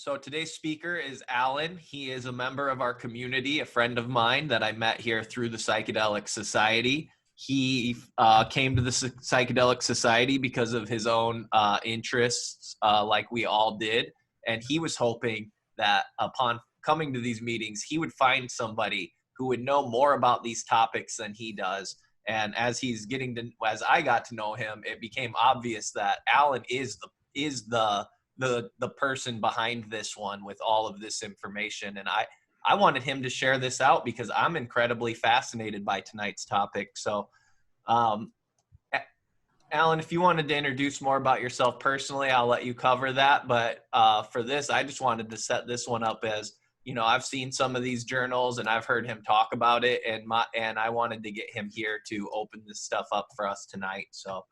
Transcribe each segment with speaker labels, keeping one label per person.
Speaker 1: So today's speaker is Alan. He is a member of our community, a friend of mine that I met here through the Psychedelic Society. He came to the Psychedelic Society because of his own interests, like we all did. And he was hoping that upon coming to these meetings, he would find somebody who would know more about these topics than he does. And as I got to know him, it became obvious that Alan is the person behind this one with all of this information. And I wanted him to share this out because I'm incredibly fascinated by tonight's topic. So, Alan, if you wanted to introduce more about yourself personally, I'll let you cover that. But for this, I just wanted to set this one up as, you know, I've seen some of these journals and I've heard him talk about it, and I wanted to get him here to open this stuff up for us tonight. So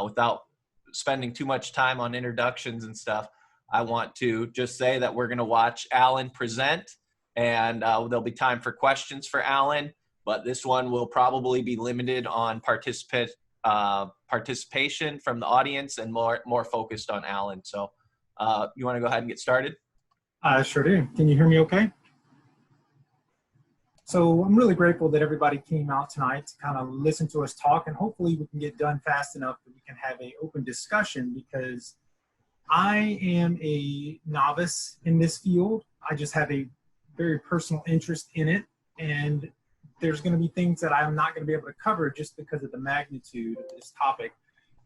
Speaker 1: without spending too much time on introductions and stuff, I want to just say that we're going to watch Alan present, and there'll be time for questions for Alan, but this one will probably be limited on participation from the audience and more focused on Alan. So you want to go ahead and get started?
Speaker 2: I sure do. Can you hear me okay? So I'm really grateful that everybody came out tonight to kind of listen to us talk, and hopefully we can get done fast enough that we can have an open discussion, because I am a novice in this field. I just have a very personal interest in it, and there's going to be things that I'm not going to be able to cover just because of the magnitude of this topic.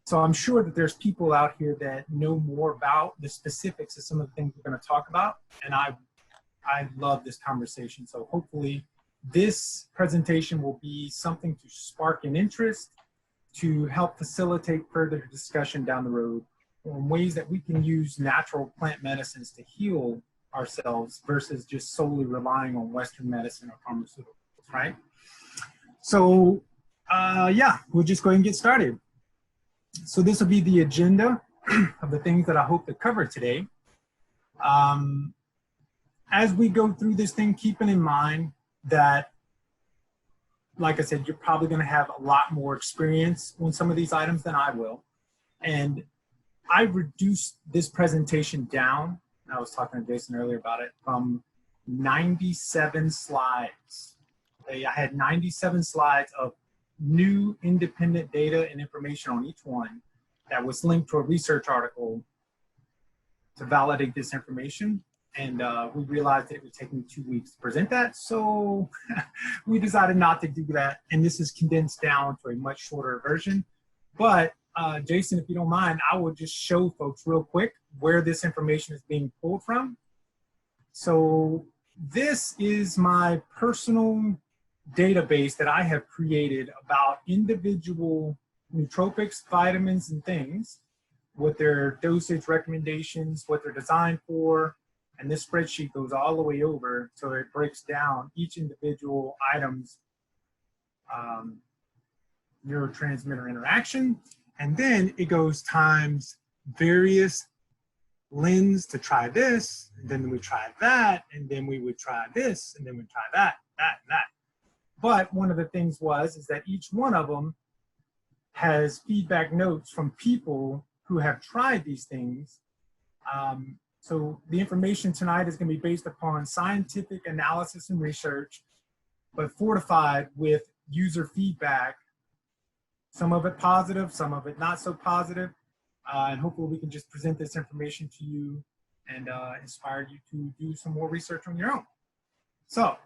Speaker 2: So I'm sure that there's people out here that know more about the specifics of some of the things we're going to talk about, and I love this conversation. So hopefully this presentation will be something to spark an interest, to help facilitate further discussion down the road on ways that we can use natural plant medicines to heal ourselves versus just solely relying on Western medicine or pharmaceuticals, right? So yeah, we'll just go ahead and get started. So this will be the agenda of the things that I hope to cover today. As we go through this thing, keeping in mind that, like I said, you're probably going to have a lot more experience on some of these items than I will. And I reduced this presentation down. I was talking to Jayson earlier about it, from 97 slides. Okay, I had 97 slides of new independent data and information on each one that was linked to a research article to validate this information. And we realized that it would take me 2 weeks to present that. So we decided not to do that. And this is condensed down to a much shorter version. But Jayson, if you don't mind, I will just show folks real quick where this information is being pulled from. So this is my personal database that I have created about individual nootropics, vitamins, and things, what their dosage recommendations, what they're designed for. And this spreadsheet goes all the way over, so it breaks down each individual item's neurotransmitter interaction. And then it goes times various lens to try this, and then we try that, and then we would try this, and then we try that, and that. But one of the things is that each one of them has feedback notes from people who have tried these things. So the information tonight is going to be based upon scientific analysis and research, but fortified with user feedback, some of it positive, some of it not so positive. And hopefully we can just present this information to you and inspire you to do some more research on your own. So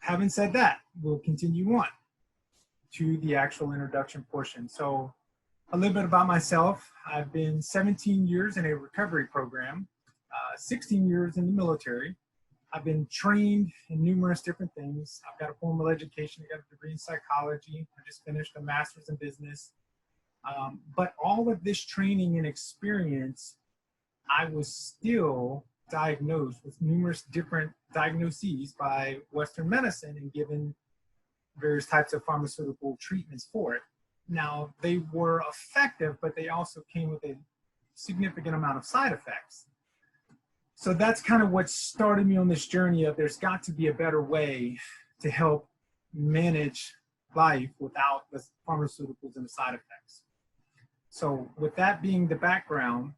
Speaker 2: having said that, we'll continue on to the actual introduction portion. So a little bit about myself. I've been 17 years in a recovery program, 16 years in the military. I've been trained in numerous different things. I've got a formal education. I got a degree in psychology. I just finished a master's in business. But all of this training and experience, I was still diagnosed with numerous different diagnoses by Western medicine and given various types of pharmaceutical treatments for it. Now, they were effective, but they also came with a significant amount of side effects. So that's kind of what started me on this journey of there's got to be a better way to help manage life without the pharmaceuticals and the side effects. So with that being the background,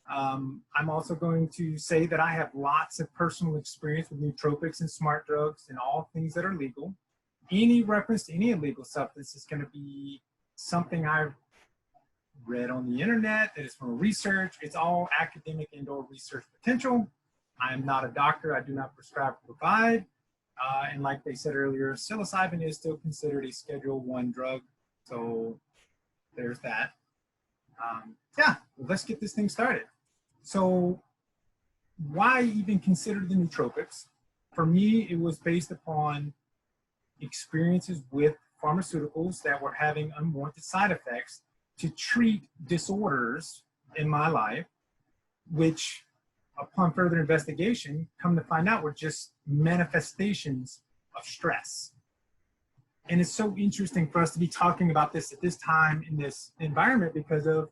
Speaker 2: I'm also going to say that I have lots of personal experience with nootropics and smart drugs and all things that are legal. Any reference to any illegal substance is going to be something I've read on the internet, that is from research. It's all academic and/or research potential. I'm not a doctor. I do not prescribe or provide. And like they said earlier, psilocybin is still considered a Schedule I drug. So there's that. Yeah, well, let's get this thing started. So why even consider the nootropics? For me, it was based upon experiences with pharmaceuticals that were having unwanted side effects to treat disorders in my life, which upon further investigation, come to find out were just manifestations of stress. And it's so interesting for us to be talking about this at this time in this environment because of,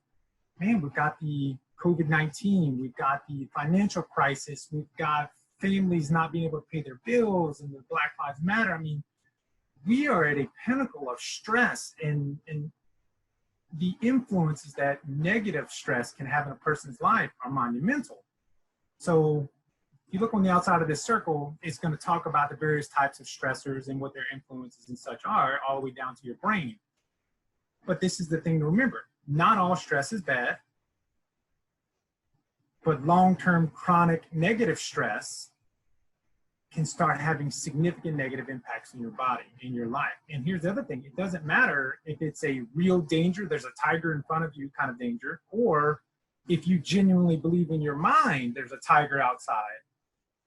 Speaker 2: man, we've got the COVID-19, we've got the financial crisis, we've got families not being able to pay their bills and the Black Lives Matter. I mean, we are at a pinnacle of stress, and the influences that negative stress can have in a person's life are monumental. So if you look on the outside of this circle, it's going to talk about the various types of stressors and what their influences and such are, all the way down to your brain. But this is the thing to remember. Not all stress is bad, but long-term chronic negative stress can start having significant negative impacts on your body, in your life. And here's the other thing. It doesn't matter if it's a real danger, there's a tiger in front of you kind of danger, or if you genuinely believe in your mind there's a tiger outside.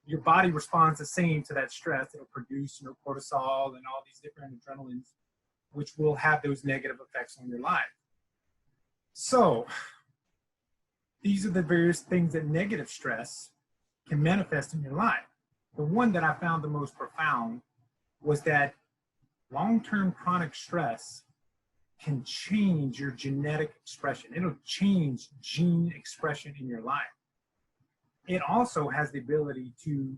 Speaker 2: Your body responds the same to that stress. It'll produce, cortisol and all these different adrenalines, which will have those negative effects on your life. So these are the various things that negative stress can manifest in your life. The one that I found the most profound was that long-term chronic stress can change your genetic expression. It'll change gene expression in your life. It also has the ability to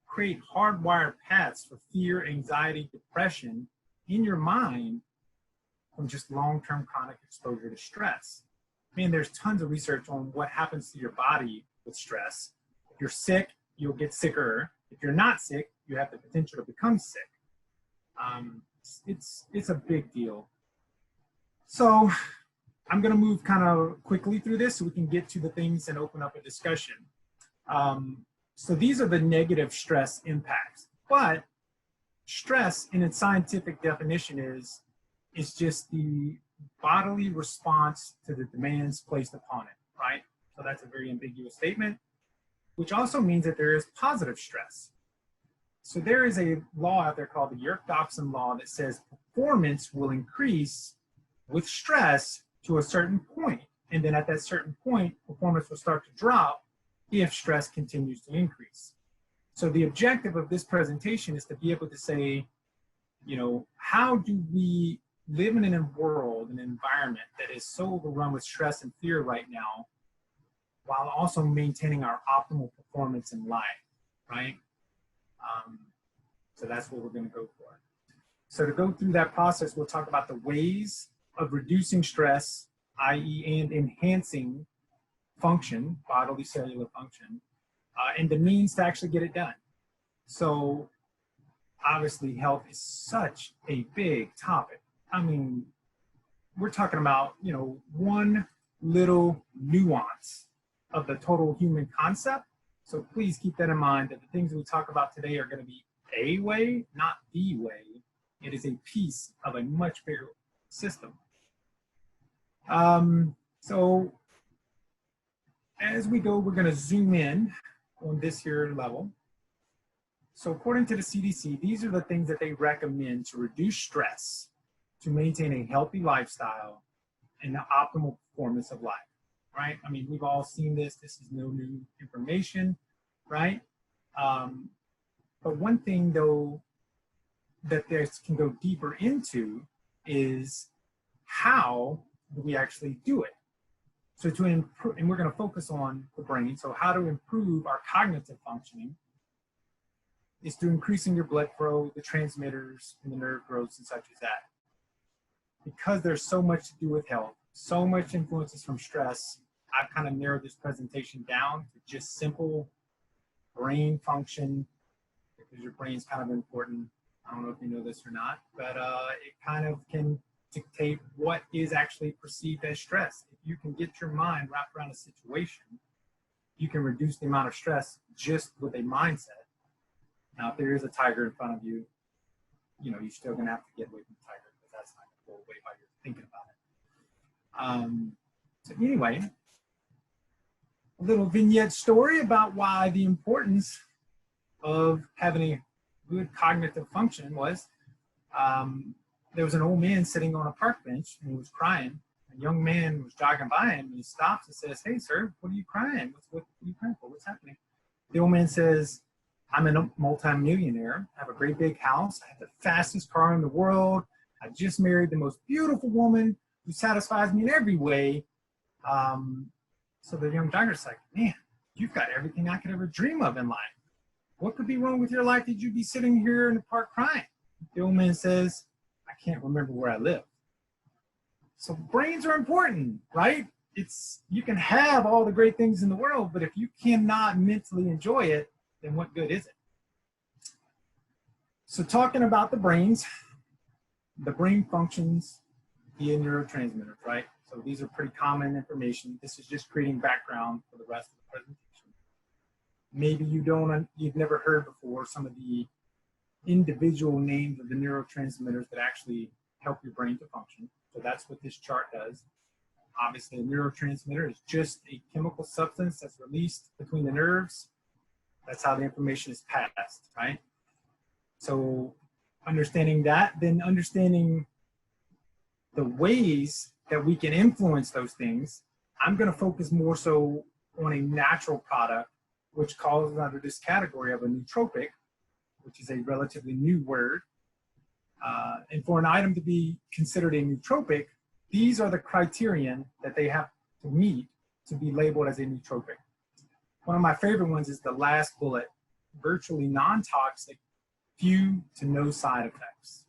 Speaker 2: create hardwired paths for fear, anxiety, depression in your mind from just long-term chronic exposure to stress. I mean, there's tons of research on what happens to your body with stress. If you're sick, you'll get sicker. If you're not sick, you have the potential to become sick. It's a big deal. So I'm going to move kind of quickly through this so we can get to the things and open up a discussion. So these are the negative stress impacts. But stress in its scientific definition is just the bodily response to the demands placed upon it, right? So that's a very ambiguous statement, which also means that there is positive stress. So there is a law out there called the Yerkes-Dodson law that says performance will increase with stress to a certain point. And then at that certain point, performance will start to drop if stress continues to increase. So the objective of this presentation is to be able to say, how do we live in a world, an environment that is so overrun with stress and fear right now, while also maintaining our optimal performance in life, right? So that's what we're going to go for. So to go through that process, we'll talk about the ways of reducing stress, i.e. and enhancing function, bodily cellular function, and the means to actually get it done. So obviously health is such a big topic. I mean, we're talking about, one little nuance of the total human concept. So please keep that in mind, that the things we talk about today are going to be a way, not the way. It is a piece of a much bigger system. So as we go, we're going to zoom in on this here level. So according to the CDC, these are the things that they recommend to reduce stress, to maintain a healthy lifestyle and the optimal performance of life, right? I mean, we've all seen this. This is no new information, right? But one thing, though, that this can go deeper into is how do we actually do it? So to improve, and we're going to focus on the brain, so how to improve our cognitive functioning is through increasing your blood flow, the transmitters, and the nerve growths and such as that. Because there's so much to do with health, so much influences from stress, I've kind of narrowed this presentation down to just simple brain function, because your brain's kind of important. I don't know if you know this or not, but it kind of can dictate what is actually perceived as stress. If you can get your mind wrapped around a situation, you can reduce the amount of stress just with a mindset. Now, if there is a tiger in front of you, you know, you're still gonna have to get away from the tiger, because that's not gonna go away while you're thinking about it. So anyway, a little vignette story about why the importance of having a good cognitive function was, there was an old man sitting on a park bench and he was crying. A young man was jogging by him and he stops and says, "Hey, sir, what are you crying? What are you crying for? What's happening?" The old man says, "I'm a multi-millionaire. I have a great big house. I have the fastest car in the world. I just married the most beautiful woman who satisfies me in every way." So the young jogger's like, "Man, you've got everything I could ever dream of in life. What could be wrong with your life that you'd be sitting here in the park crying?" The old man says, "I can't remember where I live." So brains are important, right? You can have all the great things in the world, but if you cannot mentally enjoy it, then what good is it? So talking about the brain functions via neurotransmitters, right? So these are pretty common information. This is just creating background for the rest of the presentation. Maybe you've never heard before some of the individual names of the neurotransmitters that actually help your brain to function. So that's what this chart does. Obviously, a neurotransmitter is just a chemical substance that's released between the nerves. That's how the information is passed, right? So understanding that, then understanding the ways that we can influence those things. I'm going to focus more so on a natural product, which falls under this category of a nootropic, which is a relatively new word. And for an item to be considered a nootropic, these are the criterion that they have to meet to be labeled as a nootropic. One of my favorite ones is the last bullet: virtually non-toxic, few to no side effects.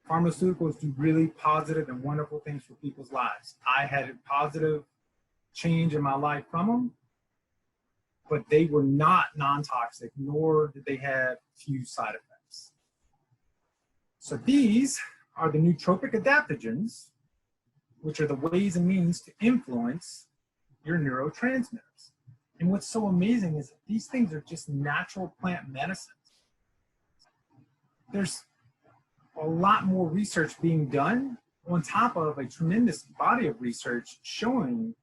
Speaker 2: Pharmaceuticals do really positive and wonderful things for people's lives. I had a positive change in my life from them, but they were not non-toxic, nor did they have few side effects. So these are the nootropic adaptogens, which are the ways and means to influence your neurotransmitters. And what's so amazing is that these things are just natural plant medicines. There's a lot more research being done on top of a tremendous body of research showing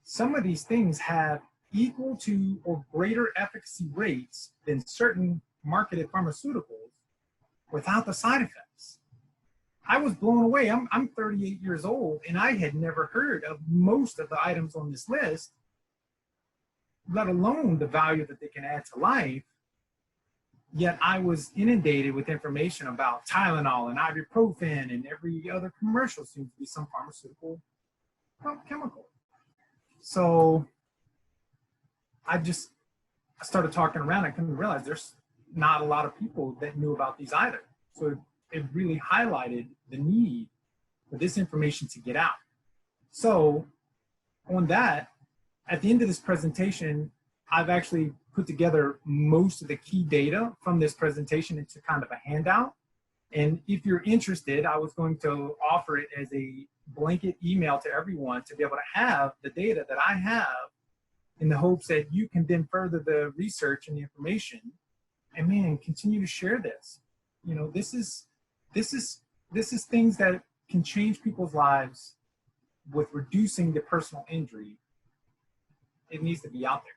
Speaker 2: some of these things have equal to or greater efficacy rates than certain marketed pharmaceuticals without the side effects. I was blown away. I'm 38 years old and I had never heard of most of the items on this list, let alone the value that they can add to life. Yet I was inundated with information about Tylenol and ibuprofen, and every other commercial seems to be some pharmaceutical chemical. So I started talking around. I couldn't realize there's not a lot of people that knew about these either. So it really highlighted the need for this information to get out. So on that, at the end of this presentation, I've actually put together most of the key data from this presentation into kind of a handout. And if you're interested, I was going to offer it as a blanket email to everyone to be able to have the data that I have, in the hopes that you can then further the research and the information and, man, continue to share this. You know, this is things that can change people's lives with reducing the personal injury. It needs to be out there.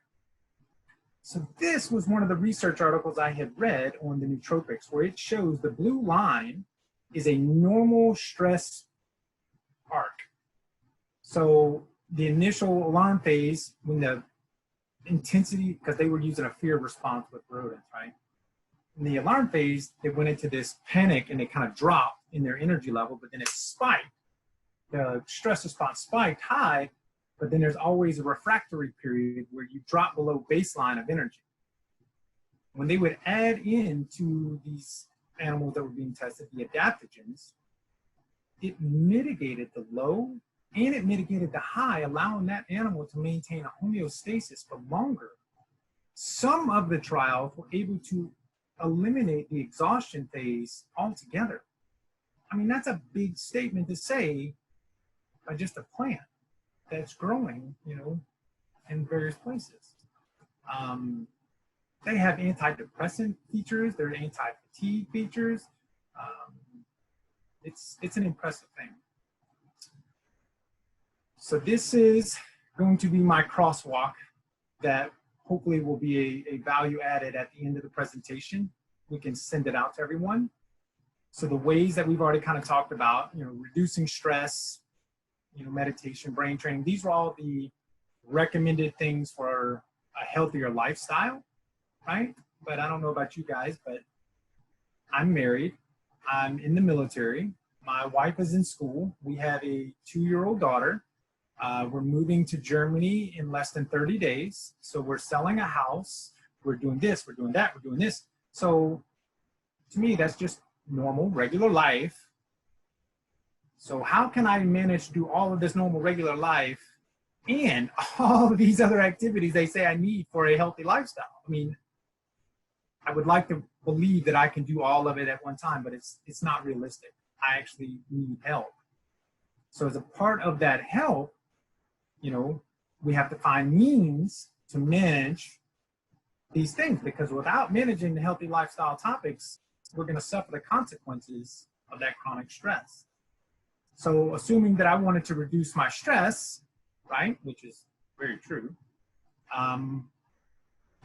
Speaker 2: So this was one of the research articles I had read on the nootropics, where it shows the blue line is a normal stress arc. So the initial alarm phase, when the intensity, because they were using a fear response with rodents, right? In the alarm phase, they went into this panic and they kind of dropped in their energy level, but then it spiked. The stress response spiked high, but then there's always a refractory period where you drop below baseline of energy. When they would add into these animals that were being tested, the adaptogens, it mitigated the low and it mitigated the high, allowing that animal to maintain a homeostasis for longer. Some of the trials were able to eliminate the exhaustion phase altogether. I mean, that's a big statement to say by just a plant that's growing, you know, in various places. They have antidepressant features, there are anti-fatigue features. It's an impressive thing. So this is going to be my crosswalk that hopefully will be a value added at the end of the presentation. We can send it out to everyone. So the ways that we've already kind of talked about, you know, reducing stress, you know, meditation, brain training, these are all the recommended things for a healthier lifestyle, right? But I don't know about you guys, but I'm married, I'm in the military, my wife is in school, we have a 2-year-old daughter. We're moving to Germany in less than 30 days. So we're selling a house, we're doing this, we're doing that, we're doing this. So to me, that's just normal, regular life. So how can I manage to do all of this normal, regular life and all of these other activities they say I need for a healthy lifestyle? I mean, I would like to believe that I can do all of it at one time, but it's not realistic. I actually need help. So as a part of that help, you know, we have to find means to manage these things, because without managing the healthy lifestyle topics, we're going to suffer the consequences of that chronic stress. So assuming that I wanted to reduce my stress, right, which is very true,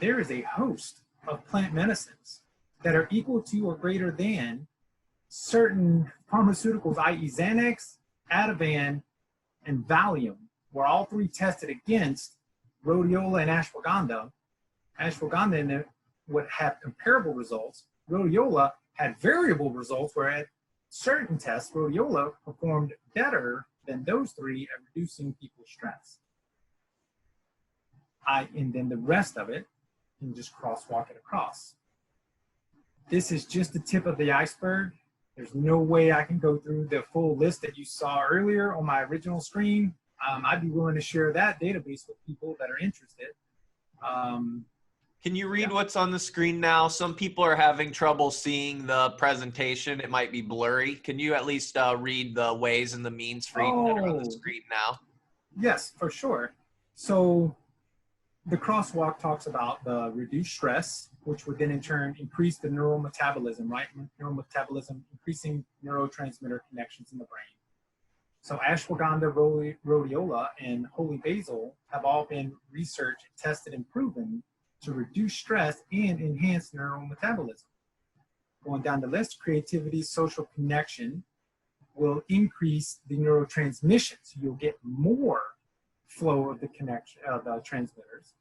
Speaker 2: there is a host of plant medicines that are equal to or greater than certain pharmaceuticals, i.e. Xanax, Ativan, and Valium, were all three tested against rhodiola and ashwagandha. Ashwagandha would have comparable results. Rhodiola had variable results, where at certain tests, rhodiola performed better than those three at reducing people's stress. And then the rest of it, you can just crosswalk it across. This is just the tip of the iceberg. There's no way I can go through the full list that you saw earlier on my original screen. I'd be willing to share that database with people that are interested.
Speaker 1: Can you read what's on the screen now? Some people are having trouble seeing the presentation. It might be blurry. Can you at least read the ways and the means for each that are on the screen now?
Speaker 2: Yes, for sure. So the crosswalk talks about the reduced stress, which would then in turn increase the neural metabolism, right? Neural metabolism, increasing neurotransmitter connections in the brain. So ashwagandha, rhodiola, and holy basil have all been researched, tested, and proven to reduce stress and enhance neural metabolism. Going down the list, creativity, social connection will increase the neurotransmission, so you'll get more flow of the connection of the transmitters.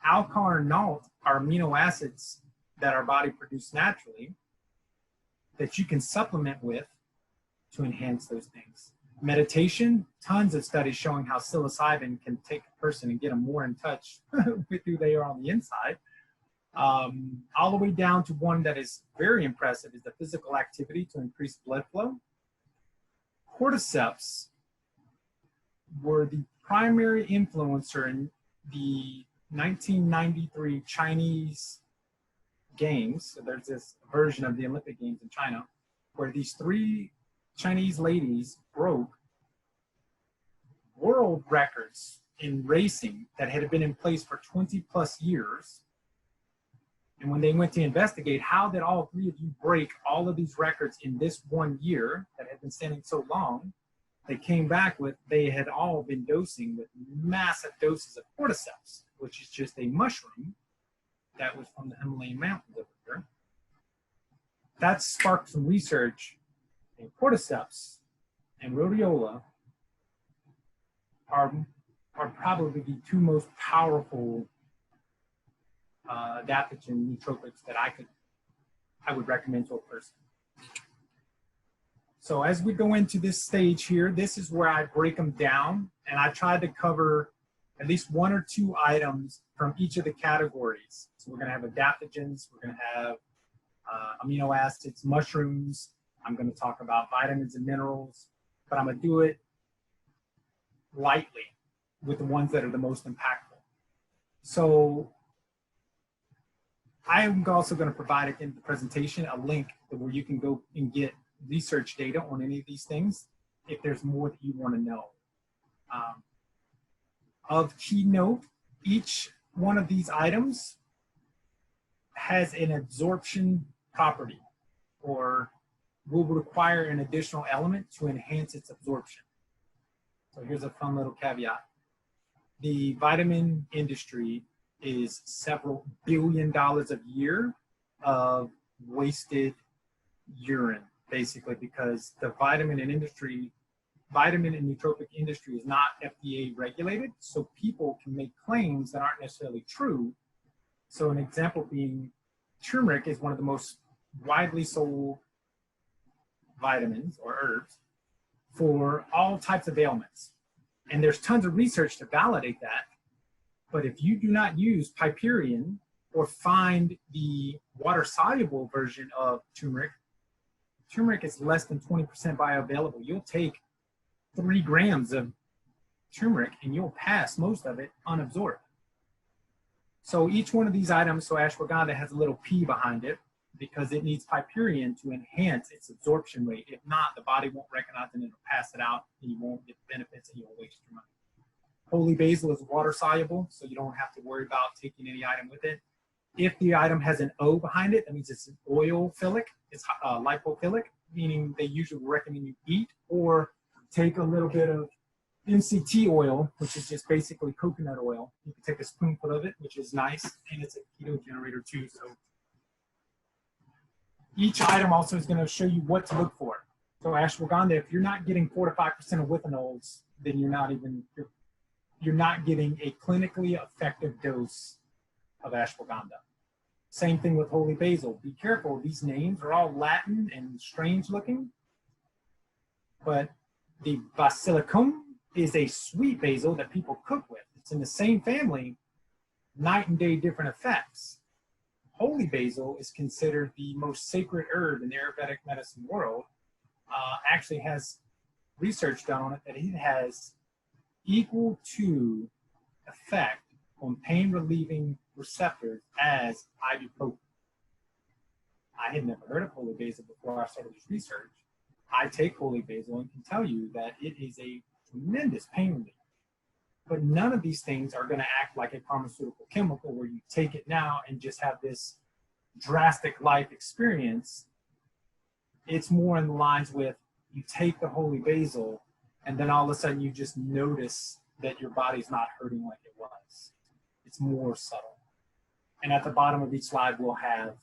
Speaker 2: Alcar and malt are amino acids that our body produces naturally that you can supplement with to enhance those things. Meditation, tons of studies showing how psilocybin can take a person and get them more in touch with who they are on the inside. All the way down to one that is very impressive is the physical activity to increase blood flow. Cordyceps were the primary influencer in the 1993 Chinese Games. So there's this version of the Olympic Games in China where these 3 Chinese ladies broke world records in racing that had been in place for 20 plus years. And when they went to investigate, how did all 3 of you break all of these records in this one year that had been standing so long? They came back with, they had all been dosing with massive doses of cordyceps, which is just a mushroom that was from the Himalayan mountains over here. That sparked some research. And cordyceps and rhodiola are probably the 2 most powerful adaptogen nootropics that I would recommend to a person. So as we go into this stage here, this is where I break them down, and I tried to cover at least 1 or 2 items from each of the categories. So we're going to have adaptogens, we're going to have amino acids, mushrooms. I'm going to talk about vitamins and minerals, but I'm going to do it lightly with the ones that are the most impactful. So I'm also going to provide at the end of the presentation a link where you can go and get research data on any of these things if there's more that you want to know. Of keynote, each one of these items has an absorption property or will require an additional element to enhance its absorption. So here's a fun little caveat. The vitamin industry is several $billion a year of wasted urine, basically, because the vitamin and nootropic industry is not FDA regulated, so people can make claims that aren't necessarily true. So an example being turmeric is one of the most widely sold vitamins or herbs for all types of ailments. And there's tons of research to validate that. But if you do not use piperine or find the water-soluble version of turmeric is less than 20% bioavailable. You'll take 3 grams of turmeric and you'll pass most of it unabsorbed. So each one of these items, so ashwagandha has a little P behind it because it needs piperine to enhance its absorption rate. If not, the body won't recognize it and it'll pass it out and you won't get the benefits and you'll waste your money. Holy basil is water soluble, so you don't have to worry about taking any item with it. If the item has an O behind it, that means it's an oilphilic, it's lipophilic, meaning they usually recommend you eat or take a little bit of MCT oil, which is just basically coconut oil. You can take a spoonful of it, which is nice, and it's a keto generator too. So each item also is going to show you what to look for. So ashwagandha, if you're not getting 4 to 5% of withanols, then you're not getting a clinically effective dose of ashwagandha. Same thing with holy basil. Be careful, these names are all Latin and strange looking, but the basilicum is a sweet basil that people cook with. It's in the same family, night and day different effects. Holy basil is considered the most sacred herb in the Ayurvedic medicine world. Actually has research done on it that it has equal to effect on pain relieving receptors as ibuprofen. I had never heard of holy basil before I started this research. I take holy basil and can tell you that it is a tremendous pain relief. But none of these things are going to act like a pharmaceutical chemical where you take it now and just have this drastic life experience. It's more in the lines with you take the holy basil and then all of a sudden you just notice that your body's not hurting like it was. It's more subtle. And at the bottom of each slide, we'll have,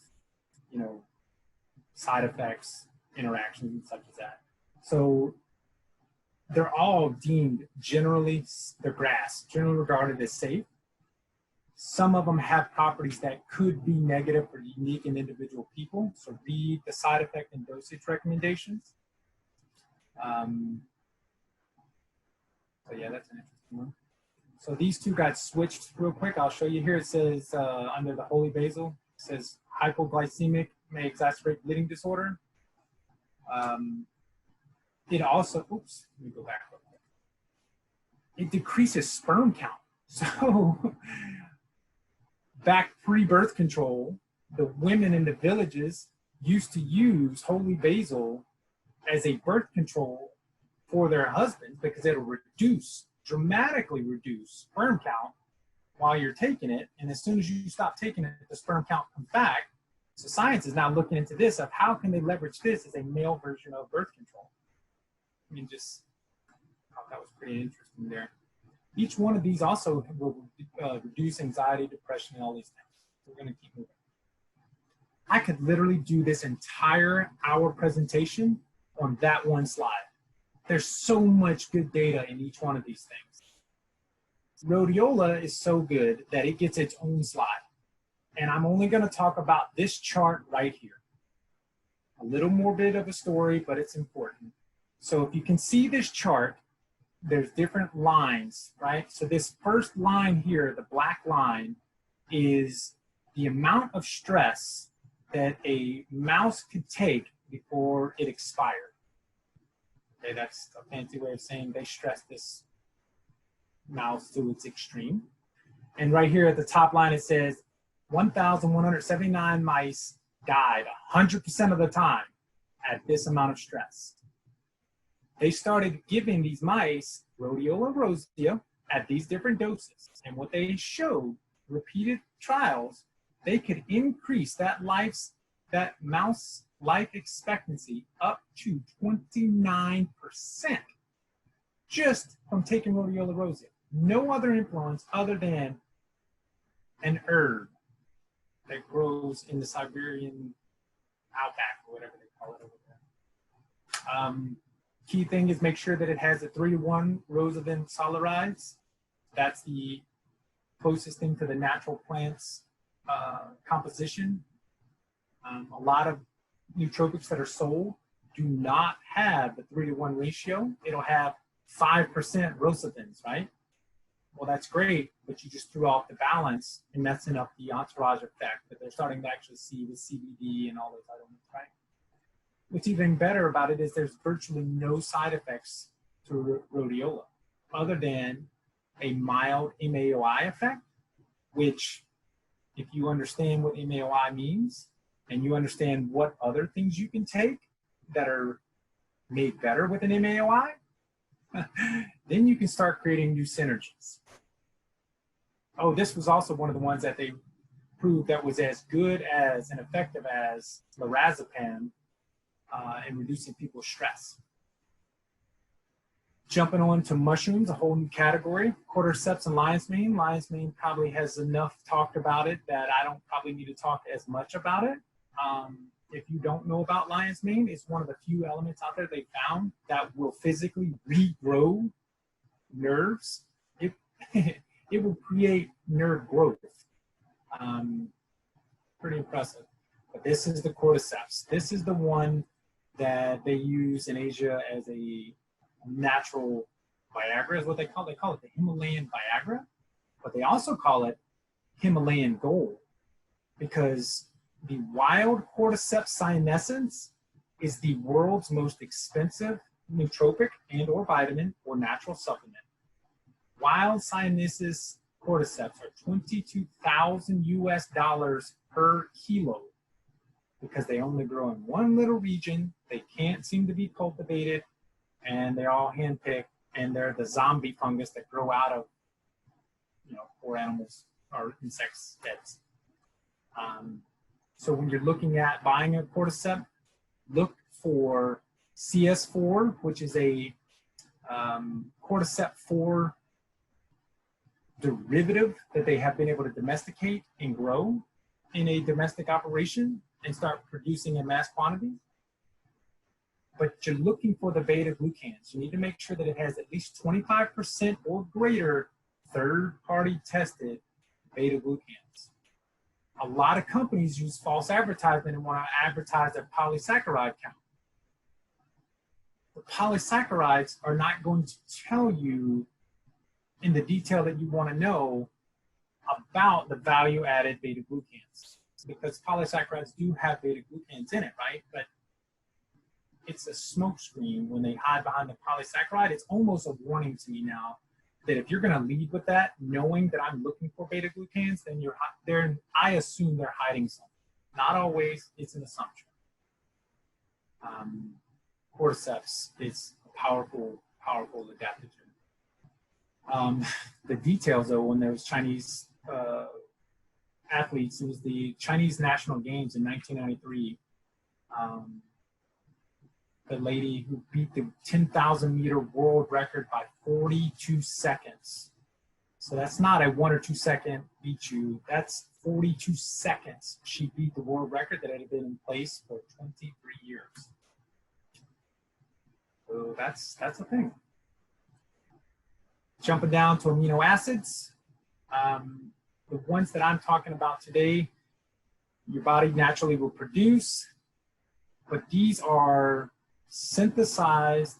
Speaker 2: side effects, interactions, and such as that. So they're all deemed generally regarded as safe. Some of them have properties that could be negative or unique in individual people. So read the side effect and dosage recommendations. So yeah, that's an interesting one. So these two got switched real quick. I'll show you here. It says under the holy basil, it says hypoglycemic may exacerbate bleeding disorder. It also, oops, let me go back real quick. It decreases sperm count. So back pre-birth control, the women in the villages used to use holy basil as a birth control for their husbands because it'll dramatically reduce sperm count while you're taking it. And as soon as you stop taking it, the sperm count comes back. So science is now looking into this of how can they leverage this as a male version of birth control. I mean, just thought that was pretty interesting there. Each one of these also will reduce anxiety, depression, and all these things. So we're going to keep moving. I could literally do this entire hour presentation on that one slide. There's so much good data in each one of these things. Rhodiola is so good that it gets its own slide. And I'm only going to talk about this chart right here. A little more bit of a story, but it's important. So if you can see this chart, there's different lines, right? So this first line here, the black line, is the amount of stress that a mouse could take before it expired. Okay, that's a fancy way of saying they stressed this mouse to its extreme. And right here at the top line, it says 1,179 mice died 100% of the time at this amount of stress. They started giving these mice Rhodiola rosea at these different doses. And what they showed, repeated trials, they could increase that mouse life expectancy up to 29% just from taking Rhodiola rosea. No other influence other than an herb that grows in the Siberian outback, or whatever they call it over there. Key thing is make sure that it has a 3-to-1 Rosavin solarides. That's the closest thing to the natural plant's composition. A lot of nootropics that are sold do not have the 3-to-1 ratio. It'll have 5% Rosavins, right? Well, that's great, but you just threw off the balance and messing up the entourage effect that they're starting to actually see with CBD and all those elements, right? What's even better about it is there's virtually no side effects to Rhodiola other than a mild MAOI effect, which if you understand what MAOI means and you understand what other things you can take that are made better with an MAOI, then you can start creating new synergies. Oh, this was also one of the ones that they proved that was as good as and effective as lorazepam in reducing people's stress. Jumping on to mushrooms, a whole new category, cordyceps and lion's mane. Lion's mane probably has enough talked about it that I don't probably need to talk as much about it. If you don't know about lion's mane, it's one of the few elements out there they found that will physically regrow nerves. It will create nerve growth. Pretty impressive. But this is the cordyceps. This is the one that they use in Asia as a natural Viagra is what they call it. They call it the Himalayan Viagra, but they also call it Himalayan gold because the wild cordyceps sinensis is the world's most expensive nootropic and or vitamin or natural supplement. Wild sinensis cordyceps are $22,000 US per kilo because they only grow in one little region. They can't seem to be cultivated, and they're all handpicked, and they're the zombie fungus that grow out of, poor animals or insects' heads. So when you're looking at buying a cordyceps, look for CS4, which is a cordyceps 4 derivative that they have been able to domesticate and grow in a domestic operation and start producing in mass quantities. But you're looking for the beta glucans. You need to make sure that it has at least 25% or greater third-party tested beta glucans. A lot of companies use false advertisement and want to advertise their polysaccharide count. The polysaccharides are not going to tell you in the detail that you want to know about the value-added beta glucans, because polysaccharides do have beta glucans in it, right? But it's a smokescreen when they hide behind the polysaccharide. It's almost a warning to me now that if you're going to lead with that, knowing that I'm looking for beta glucans, then I assume they're hiding something. Not always, it's an assumption. Cordyceps is a powerful, powerful adaptogen. The details, though, when there was Chinese athletes, it was the Chinese National Games in 1993. The lady who beat the 10,000 meter world record by 42 seconds. So that's not a 1 or 2 second beat you. That's 42 seconds. She beat the world record that had been in place for 23 years. So that's a thing. Jumping down to amino acids. The ones that I'm talking about today, your body naturally will produce, but these are synthesized,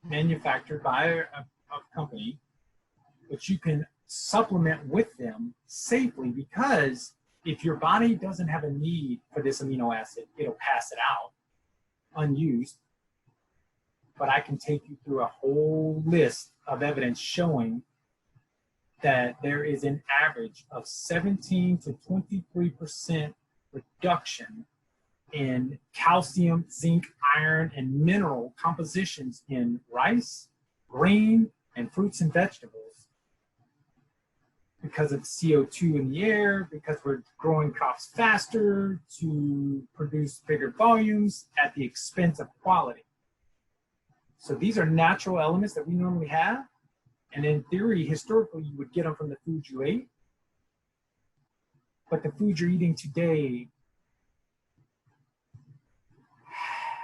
Speaker 2: manufactured by a company, but you can supplement with them safely, because if your body doesn't have a need for this amino acid, it'll pass it out unused. But I can take you through a whole list of evidence showing that there is an average of 17 to 23% reduction in calcium, zinc, iron, and mineral compositions in rice, grain, and fruits and vegetables because of CO2 in the air, because we're growing crops faster to produce bigger volumes at the expense of quality. So these are natural elements that we normally have. And in theory, historically, you would get them from the food you ate. But the food you're eating today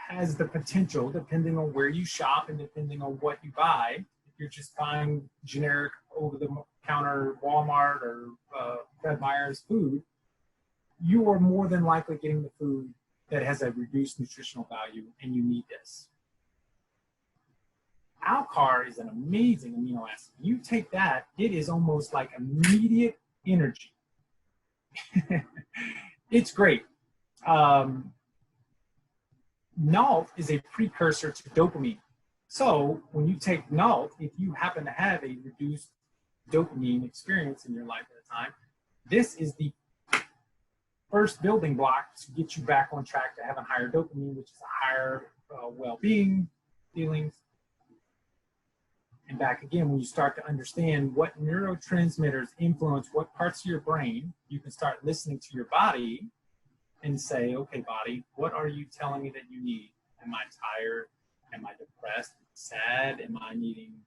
Speaker 2: has the potential, depending on where you shop and depending on what you buy. If you're just buying generic over-the-counter Walmart or Fred Meyer's food, you are more than likely getting the food that has a reduced nutritional value, and you need this. Alcar is an amazing amino acid. You take that, it is almost like immediate energy. It's great. Nalt is a precursor to dopamine. So when you take Nalt, if you happen to have a reduced dopamine experience in your life at a time, this is the first building block to get you back on track to having higher dopamine, which is a higher well-being feelings. And back again, when you start to understand what neurotransmitters influence what parts of your brain, you can start listening to your body and say, okay, body, what are you telling me that you need? Am I tired? Am I depressed? Sad? Am I needing,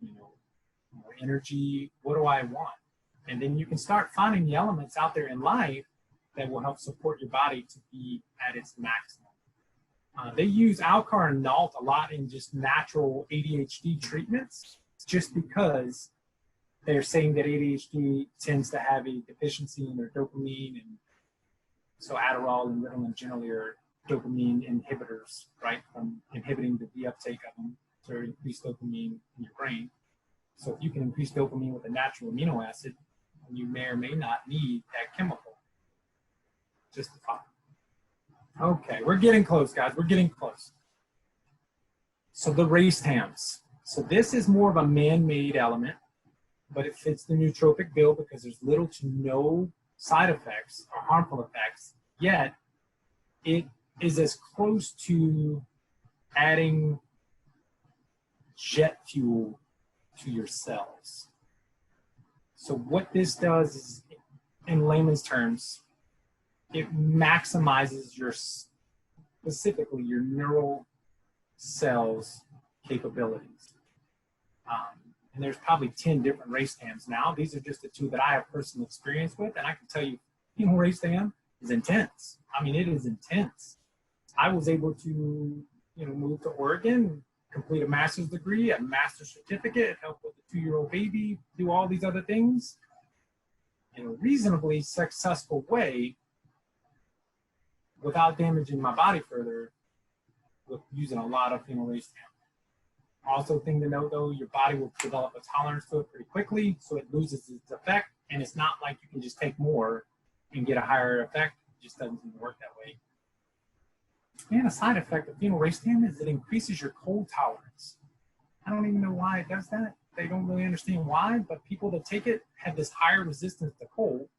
Speaker 2: more energy? What do I want? And then you can start finding the elements out there in life that will help support your body to be at its maximum. They use Alcar and Nalt a lot in just natural ADHD treatments, just because they're saying that ADHD tends to have a deficiency in their dopamine, and so Adderall and Ritalin generally are dopamine inhibitors, right, from inhibiting the reuptake of them to increase dopamine in your brain. So if you can increase dopamine with a natural amino acid, you may or may not need that chemical. Just a thought. Okay, we're getting close, guys. We're getting close. So the Racetams. So this is more of a man-made element, but it fits the nootropic bill because there's little to no side effects or harmful effects, yet it is as close to adding jet fuel to your cells. So what this does is, in layman's terms, it maximizes your, specifically your neural cells capabilities. And there's probably 10 different Racetams now. These are just the two that I have personal experience with, and I can tell you, Racetam is intense. I mean, it is intense. I was able to, move to Oregon, complete a master's degree, a master's certificate, help with a 2-year-old baby, do all these other things in a reasonably successful way, without damaging my body further with using a lot of Racetams. Also, thing to note though, your body will develop a tolerance to it pretty quickly, so it loses its effect, and it's not like you can just take more and get a higher effect. It just doesn't work that way. And a side effect of Racetams is it increases your cold tolerance. I don't even know why it does that. They don't really understand why, but people that take it have this higher resistance to cold.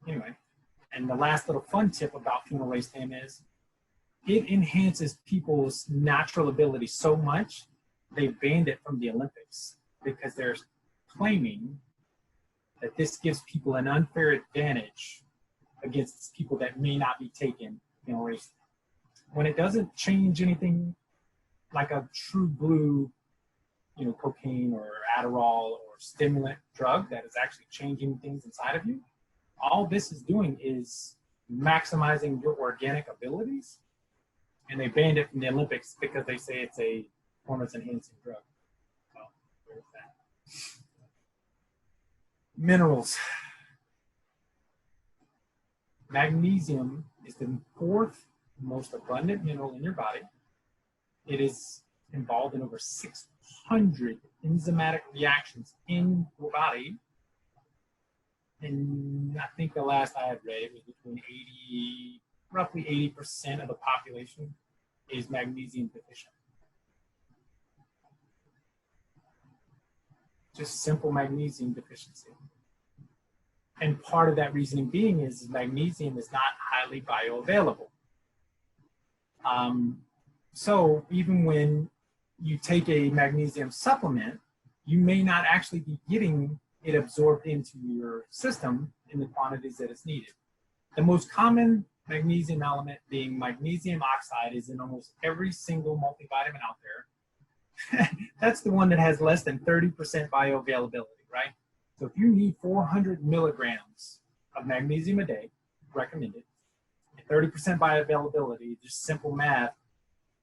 Speaker 2: Anyway. And the last little fun tip about Racetams is it enhances people's natural ability so much, they banned it from the Olympics because they're claiming that this gives people an unfair advantage against people that may not be taking Racetams. When it doesn't change anything like a true blue, cocaine or Adderall or stimulant drug that is actually changing things inside of you, all this is doing is maximizing your organic abilities, and they banned it from the Olympics because they say it's a performance-enhancing drug. So there's that. Minerals. Magnesium is the 4th most abundant mineral in your body. It is involved in over 600 enzymatic reactions in your body. And I think the last I had read, it was between roughly 80% of the population is magnesium deficient. just simple magnesium deficiency. And part of that reasoning being is magnesium is not highly bioavailable. So even when you take a magnesium supplement, you may not actually be getting it absorbed into your system in the quantities that it's needed. The most common magnesium element being magnesium oxide is in almost every single multivitamin out there. That's the one that has less than 30% bioavailability, right? So if you need 400 milligrams of magnesium a day, recommended, 30% bioavailability, just simple math,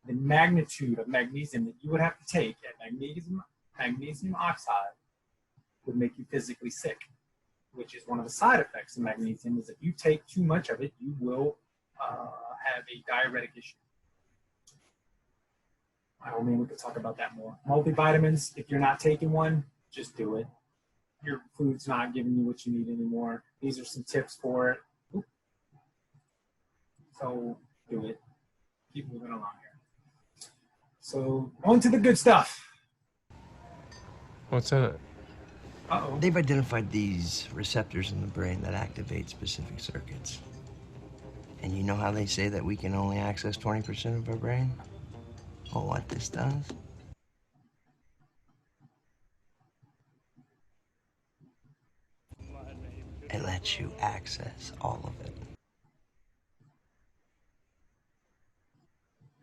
Speaker 2: the magnitude of magnesium that you would have to take at magnesium oxide would make you physically sick, which is one of the side effects of magnesium, is if you take too much of it, you will have a diuretic issue. I mean, we could talk about that more. Multivitamins, if you're not taking one, just do it. Your food's not giving you what you need anymore. These are some tips for it. Oop. So do it. Keep moving along here. So on to the good stuff.
Speaker 3: What's in it?
Speaker 2: Uh-oh.
Speaker 4: They've identified these receptors in the brain that activate specific circuits. And you know how they say that we can only access 20% of our brain? Well, what this does? It lets you access all of it.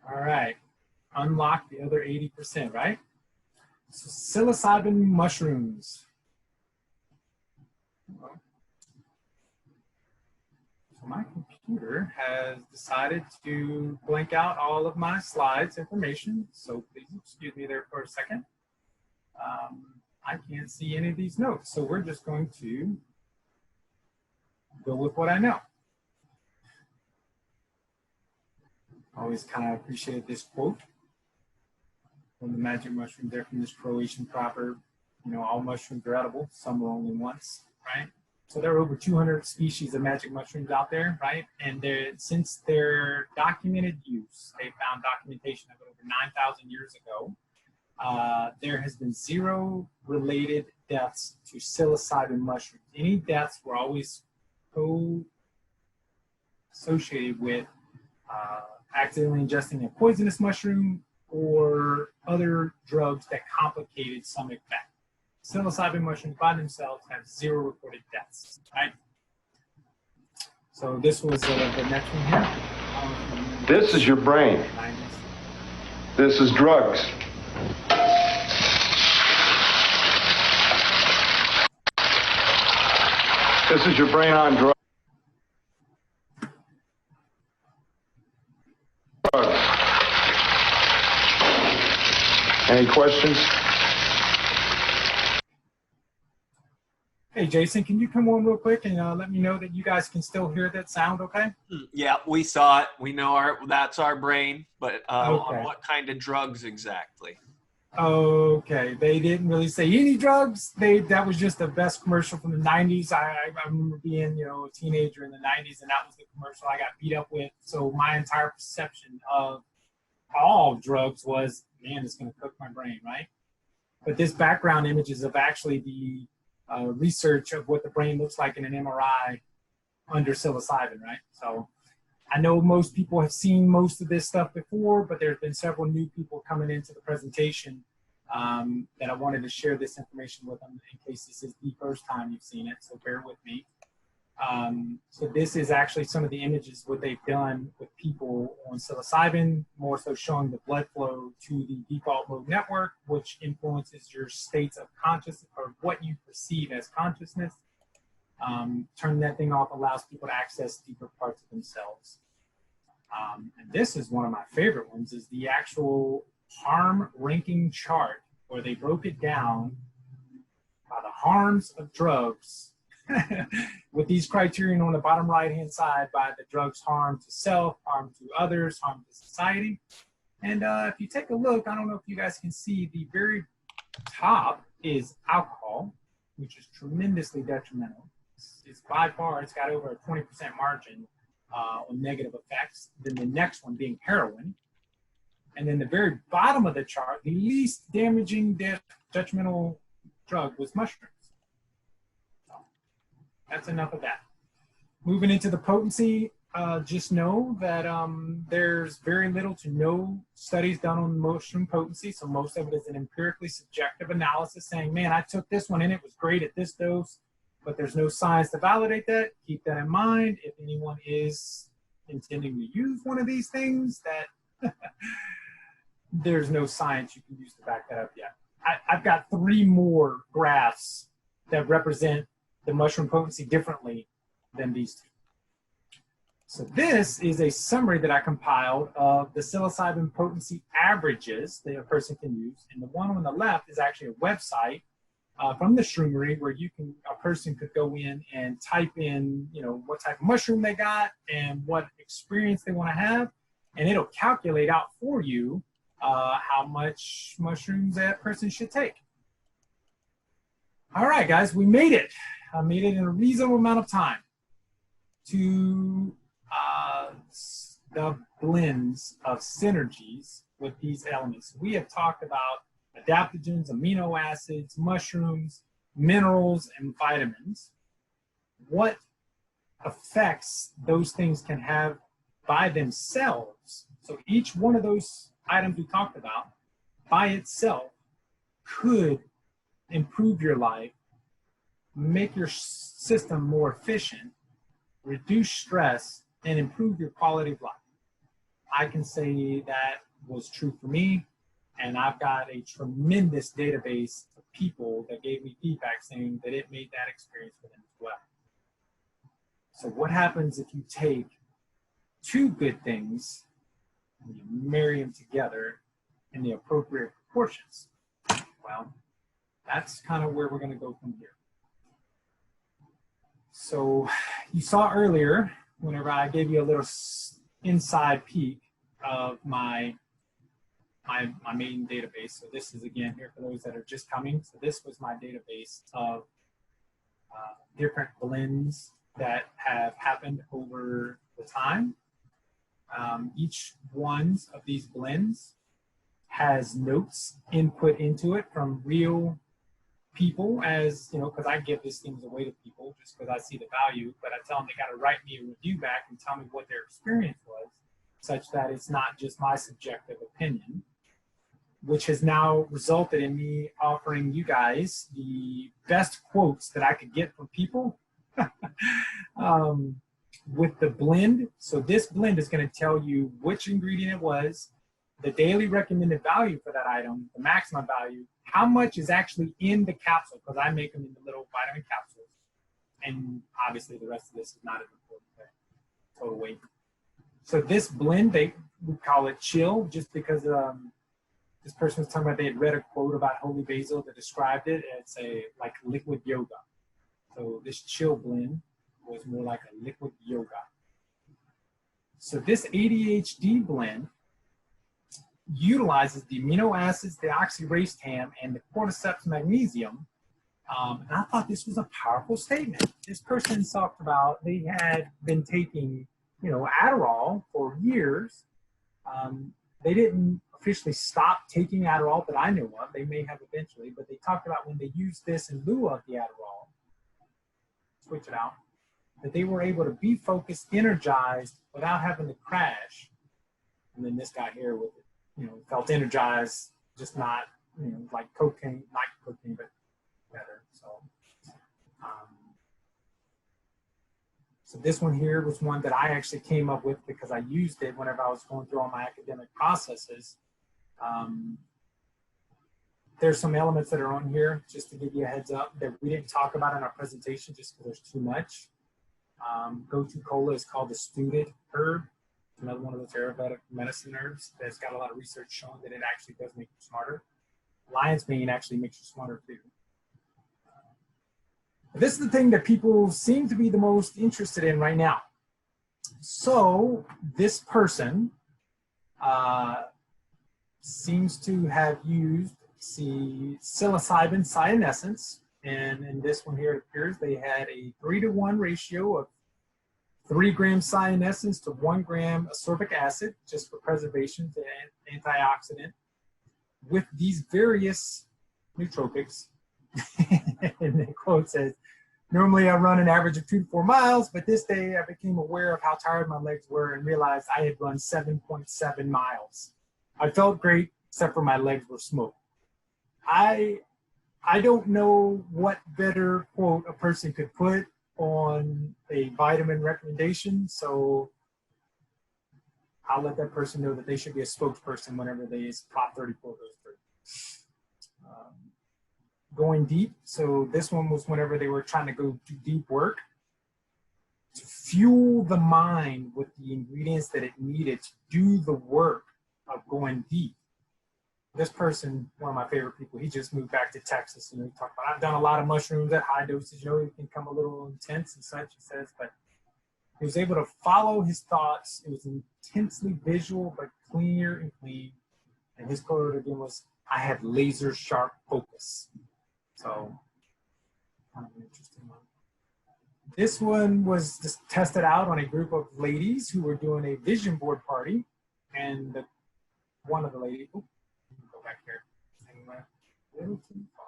Speaker 2: All right. Unlock the other 80%, right? So psilocybin mushrooms. So my computer has decided to blank out all of my slides information. So please excuse me there for a second. I can't see any of these notes. So we're just going to go with what I know. Always kind of appreciated this quote from the magic mushroom there from this Croatian proverb. You know, all mushrooms are edible, some are only once, right? So there are over 200 species of magic mushrooms out there, right? And since their documented use, they found documentation of it over 9,000 years ago, there has been 0 related deaths to psilocybin mushrooms. Any deaths were always associated with accidentally ingesting a poisonous mushroom or other drugs that complicated some effect. Psilocybin mushrooms by themselves have 0 reported deaths, right? So this was the next one here.
Speaker 5: This is your brain. This is drugs. This is your brain on drugs. Any questions?
Speaker 2: Hey, Jayson, can you come on real quick and let me know that you guys can still hear that sound, okay?
Speaker 1: Yeah, we saw it. We know that's our brain, but
Speaker 2: Okay.
Speaker 1: on what kind of drugs exactly?
Speaker 2: Okay, they didn't really say any drugs. That was just the best commercial from the 90s. I remember being, you know, a teenager in the 90s, and that was the commercial I got beat up with. So my entire perception of all drugs was, man, it's going to cook my brain, right? But this background images of actually the research of what the brain looks like in an MRI under psilocybin, right? So I know most people have seen most of this stuff before, but there's been several new people coming into the presentation that I wanted to share this information with them in case this is the first time you've seen it, so bear with me. So this is actually some of the images, what they've done with people on psilocybin, more so showing the blood flow to the default mode network, which influences your states of consciousness or what you perceive as consciousness. Turning that thing off allows people to access deeper parts of themselves. And this is one of my favorite ones, is the actual harm ranking chart, where they broke it down by the harms of drugs with these criterion on the bottom right-hand side by the drug's harm to self, harm to others, harm to society. And if you take a look, I don't know if you guys can see, the very top is alcohol, which is tremendously detrimental. It's by far, it's got over a 20% margin on negative effects. Then the next one being heroin. And then the very bottom of the chart, the least damaging detrimental drug was mushrooms. So that's enough of that. Moving into the potency, just know that there's very little to no studies done on mushroom potency. So most of it is an empirically subjective analysis saying, man, I took this one and it was great at this dose, but there's no science to validate that. Keep that in mind. If anyone is intending to use one of these things, that there's no science you can use to back that up yet. I've got 3 more graphs that represent the mushroom potency differently than these 2. So this is a summary that I compiled of the psilocybin potency averages that a person can use. And the one on the left is actually a website from the Shroomery where a person could go in and type in, what type of mushroom they got and what experience they want to have. And it'll calculate out for you how much mushrooms that person should take. All right, guys, we made it. I made it in a reasonable amount of time to the blends of synergies with these elements. We have talked about adaptogens, amino acids, mushrooms, minerals, and vitamins. What effects those things can have by themselves. So each one of those items we talked about by itself could improve your life, make your system more efficient, reduce stress, and improve your quality of life. I can say that was true for me, and I've got a tremendous database of people that gave me feedback saying that it made that experience for them as well. So what happens if you take 2 good things and you marry them together in the appropriate proportions? Well, that's kind of where we're going to go from here. So you saw earlier, whenever I gave you a little inside peek of my main database. So this is, again, here for those that are just coming. So this was my database of different blends that have happened over the time. Each one of these blends has notes input into it from real people, as you know, because I give these things away to people just because I see the value, but I tell them they got to write me a review back and tell me what their experience was, such that it's not just my subjective opinion, which has now resulted in me offering you guys the best quotes that I could get from people with the blend. So this blend is going to tell you which ingredient it was, the daily recommended value for that item, the maximum value, how much is actually in the capsule, because I make them in the little vitamin capsules. And obviously the rest of this is not as important, total weight. So this blend, we call it chill, just because this person was talking about they had read a quote about holy basil that described it. It's like liquid yoga. So this chill blend was more like a liquid yoga. So this ADHD blend utilizes the amino acids, the oxyracetams, and the cordyceps magnesium. And I thought this was a powerful statement. This person talked about they had been taking, Adderall for years. They didn't officially stop taking Adderall that I know of. They may have eventually, but they talked about when they used this in lieu of the Adderall, switch it out, that they were able to be focused, energized, without having to crash. And then this guy here with it, felt energized, just not, like cocaine, not cocaine, but better. So this one here was one that I actually came up with because I used it whenever I was going through all my academic processes. There's some elements that are on here, just to give you a heads up, that we didn't talk about in our presentation just because there's too much. Gotu kola is called the student herb. It's another one of those Ayurvedic medicine herbs that's got a lot of research showing that it actually does make you smarter. Lion's mane actually makes you smarter too. This is the thing that people seem to be the most interested in right now. So this person seems to have used psilocybin cyanescence, and in this one here it appears they had a 3-to-1 ratio of 3 grams cyanescence to 1 gram ascorbic acid, just for preservation to antioxidant, with these various nootropics And the quote says, normally I run an average of 2 to 4 miles, but this day I became aware of how tired my legs were and realized I had run 7.7 miles. I felt great, except for my legs were smoked. I don't know what better quote a person could put on a vitamin recommendation, so I'll let that person know that they should be a spokesperson whenever they Prop 34 goes through. Going deep, so this one was whenever they were trying to go do deep work to fuel the mind with the ingredients that it needed to do the work of going deep. This person, one of my favorite people, he just moved back to Texas. He talked about, I've done a lot of mushrooms at high doses, it can come a little intense and such, he says, but he was able to follow his thoughts. It was intensely visual, but clear and clean. And his quote again was, I had laser sharp focus. So, kind of an interesting one. This one was just tested out on a group of ladies who were doing a vision board party. And one of the ladies, go back here, a little too far.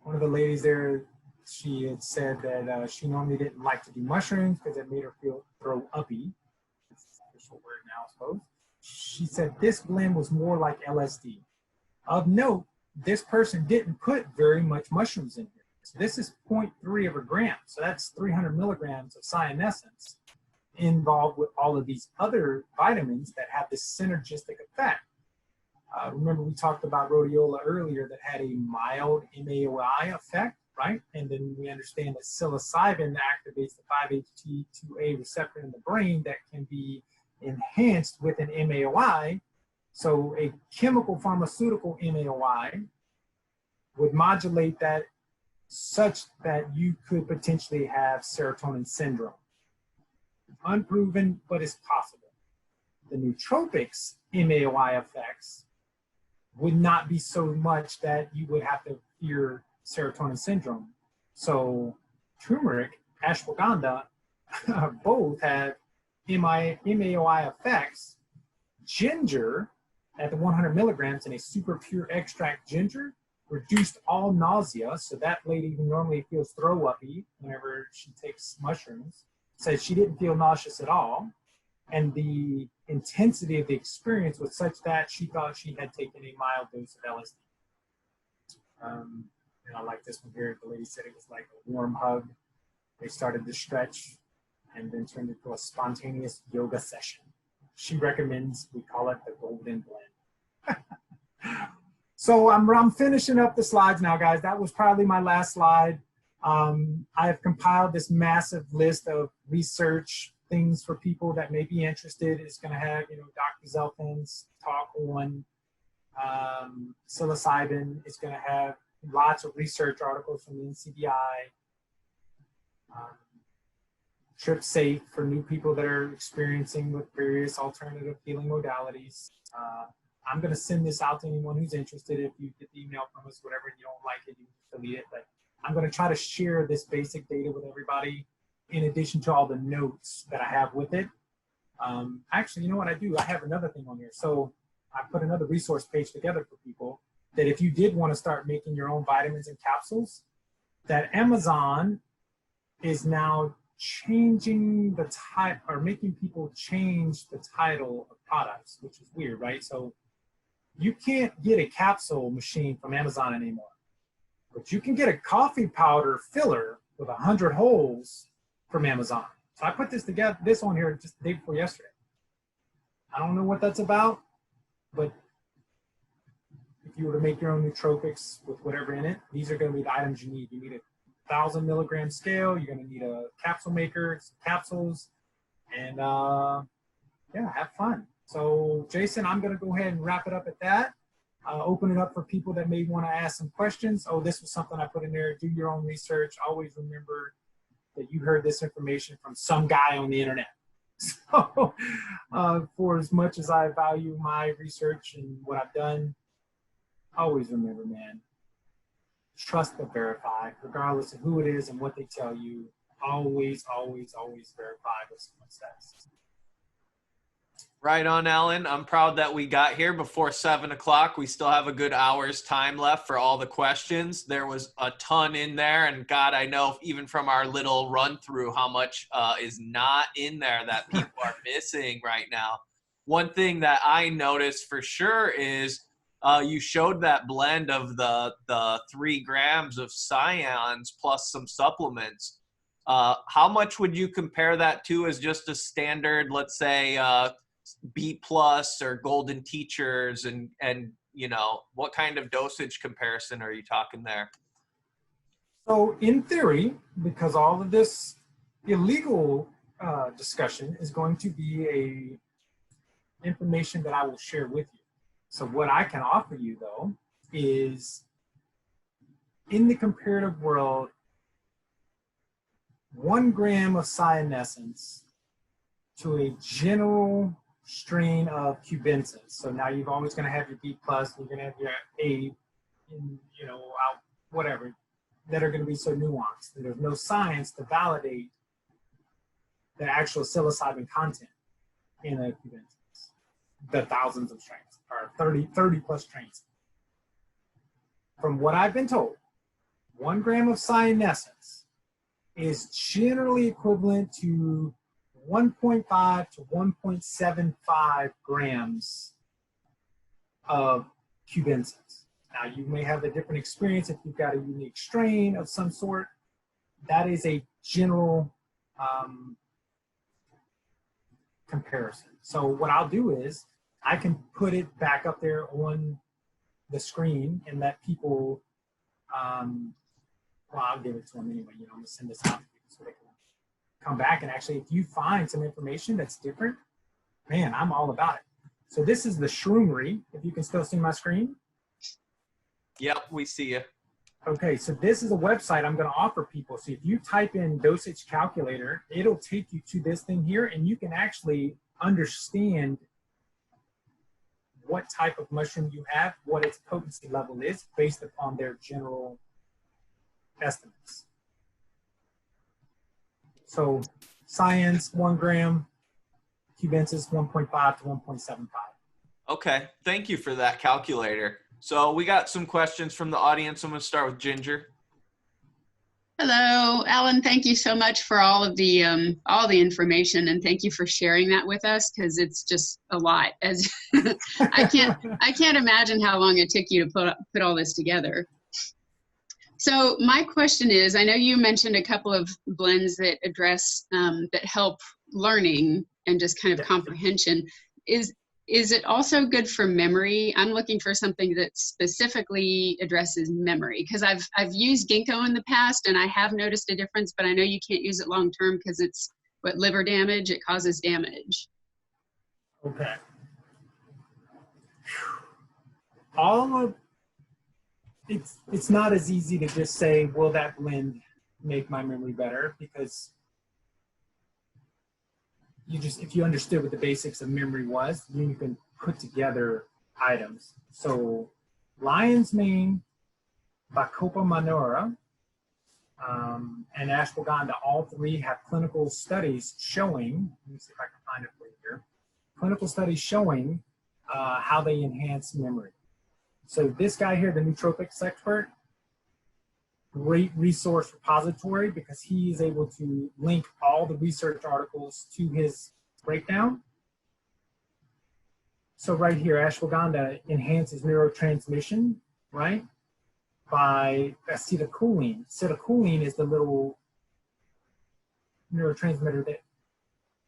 Speaker 2: One of the ladies there, she had said that she normally didn't like to do mushrooms because it made her feel throw uppy. That's the official word now, I suppose. She said this blend was more like LSD. Of note, this person didn't put very much mushrooms in here. So this is 0.3 of a gram. So that's 300 milligrams of cyanescence involved with all of these other vitamins that have this synergistic effect. Remember we talked about rhodiola earlier that had a mild MAOI effect, right? And then we understand that psilocybin activates the 5-HT2A receptor in the brain that can be enhanced with an MAOI. So a chemical pharmaceutical MAOI would modulate that such that you could potentially have serotonin syndrome. Unproven, but it's possible. The nootropics MAOI effects would not be so much that you would have to fear serotonin syndrome. So turmeric, ashwagandha, both have MAOI effects. Ginger at the 100 milligrams in a super pure extract ginger reduced all nausea. So that lady who normally feels throw uppy whenever she takes mushrooms said she didn't feel nauseous at all. And the intensity of the experience was such that she thought she had taken a mild dose of LSD. And I like this one here. The lady said it was like a warm hug. They started to stretch and then turned into a spontaneous yoga session. She recommends we call it the golden blend. So I'm finishing up the slides now, guys. That was probably my last slide. I have compiled this massive list of research things for people that may be interested. It's going to have, Dr. Zelfin's talk on psilocybin. It's going to have lots of research articles from the NCBI. Trip safe for new people that are experiencing with various alternative healing modalities. I'm going to send this out to anyone who's interested. If you get the email from us, whatever, and you don't like it, you can delete it. But I'm going to try to share this basic data with everybody in addition to all the notes that I have with it. Actually, you know what I do? I have another thing on here. So I put another resource page together for people that if you did want to start making your own vitamins and capsules, that Amazon is now changing the type or making people change the title of products, which is weird, right? So you can't get a capsule machine from Amazon anymore, but you can get a coffee powder filler with 100 holes from Amazon. So I put this together, this on here just the day before yesterday. I don't know what that's about, but if you were to make your own nootropics with whatever in it, these are going to be the items you need. You need a 1,000 milligram scale. You're going to need a capsule maker, some capsules, and yeah, have fun. So Jayson, I'm going to go ahead and wrap it up at that. Open it up for people that may want to ask some questions. Oh, this was something I put in there. Do your own research. Always remember that you heard this information from some guy on the internet. So for as much as I value my research and what I've done, always remember, man, trust but verify, regardless of who it is and what they tell you. Always, always, always verify what someone says.
Speaker 1: Right on, Alan. I'm proud that we got here before 7 o'clock. We still have a good hour's time left for all the questions. There was a ton in there, and God, I know even from our little run through how much is not in there that people are missing right now. One thing that I noticed for sure is you showed that blend of the 3 grams of scions plus some supplements. How much would you compare that to as just a standard, let's say, B plus or golden teachers, and you know, what kind of dosage comparison are you talking there?
Speaker 2: So in theory, because all of this illegal discussion is going to be information that I will share with you. So what I can offer you though is, in the comparative world, 1 gram of cyanescence to a general strain of cubensis. So now you're always going to have your B plus, you're going to have your A, and, you know, whatever, that are going to be so nuanced. And there's no science to validate the actual psilocybin content in a cubensis, the thousands of strains, or 30 plus strains. From what I've been told, 1 gram of cyanescence is generally equivalent to 1.5 to 1.75 grams of cubensis. Now, you may have a different experience if you've got a unique strain of some sort. That is a general comparison. So what I'll do is I can put it back up there on the screen and let people, well, I'll give it to them anyway. You know, I'm gonna send this out to people so they can come back, and actually, if you find some information that's different, man, I'm all about it. So this is the Shroomery, if you can still see my screen.
Speaker 1: Yep, we see you.
Speaker 2: Okay, so this is a website I'm gonna offer people. So if you type in dosage calculator, it'll take you to this thing here, and you can actually understand what type of mushroom you have, what its potency level is based upon their general estimates. So science, 1 gram, cubensis, 1.5 to 1.75.
Speaker 1: Okay, thank you for that calculator. So we got some questions from the audience. I'm going to start with Ginger.
Speaker 6: Hello, Alan. Thank you so much for all the information, and thank you for sharing that with us, because it's just a lot. As I can't imagine how long it took you to put all this together. So my question is, I know you mentioned a couple of blends that address, that help learning and just kind of comprehension. Is it also good for memory? I'm looking for something that specifically addresses memory, because I've used ginkgo in the past and I have noticed a difference, but I know you can't use it long term because it's liver damage, it causes damage.
Speaker 2: Okay. It's not as easy to just say, will that blend make my memory better? Because if you understood what the basics of memory was, you can put together items. So lion's mane, bacopa minora, and ashwagandha, all 3 have clinical studies showing, let me see if I can find it for you here, clinical studies showing how they enhance memory. So this guy here, the nootropics expert, great resource repository, because he is able to link all the research articles to his breakdown. So right here, ashwagandha enhances neurotransmission, right, by acetylcholine. Acetylcholine is the little neurotransmitter that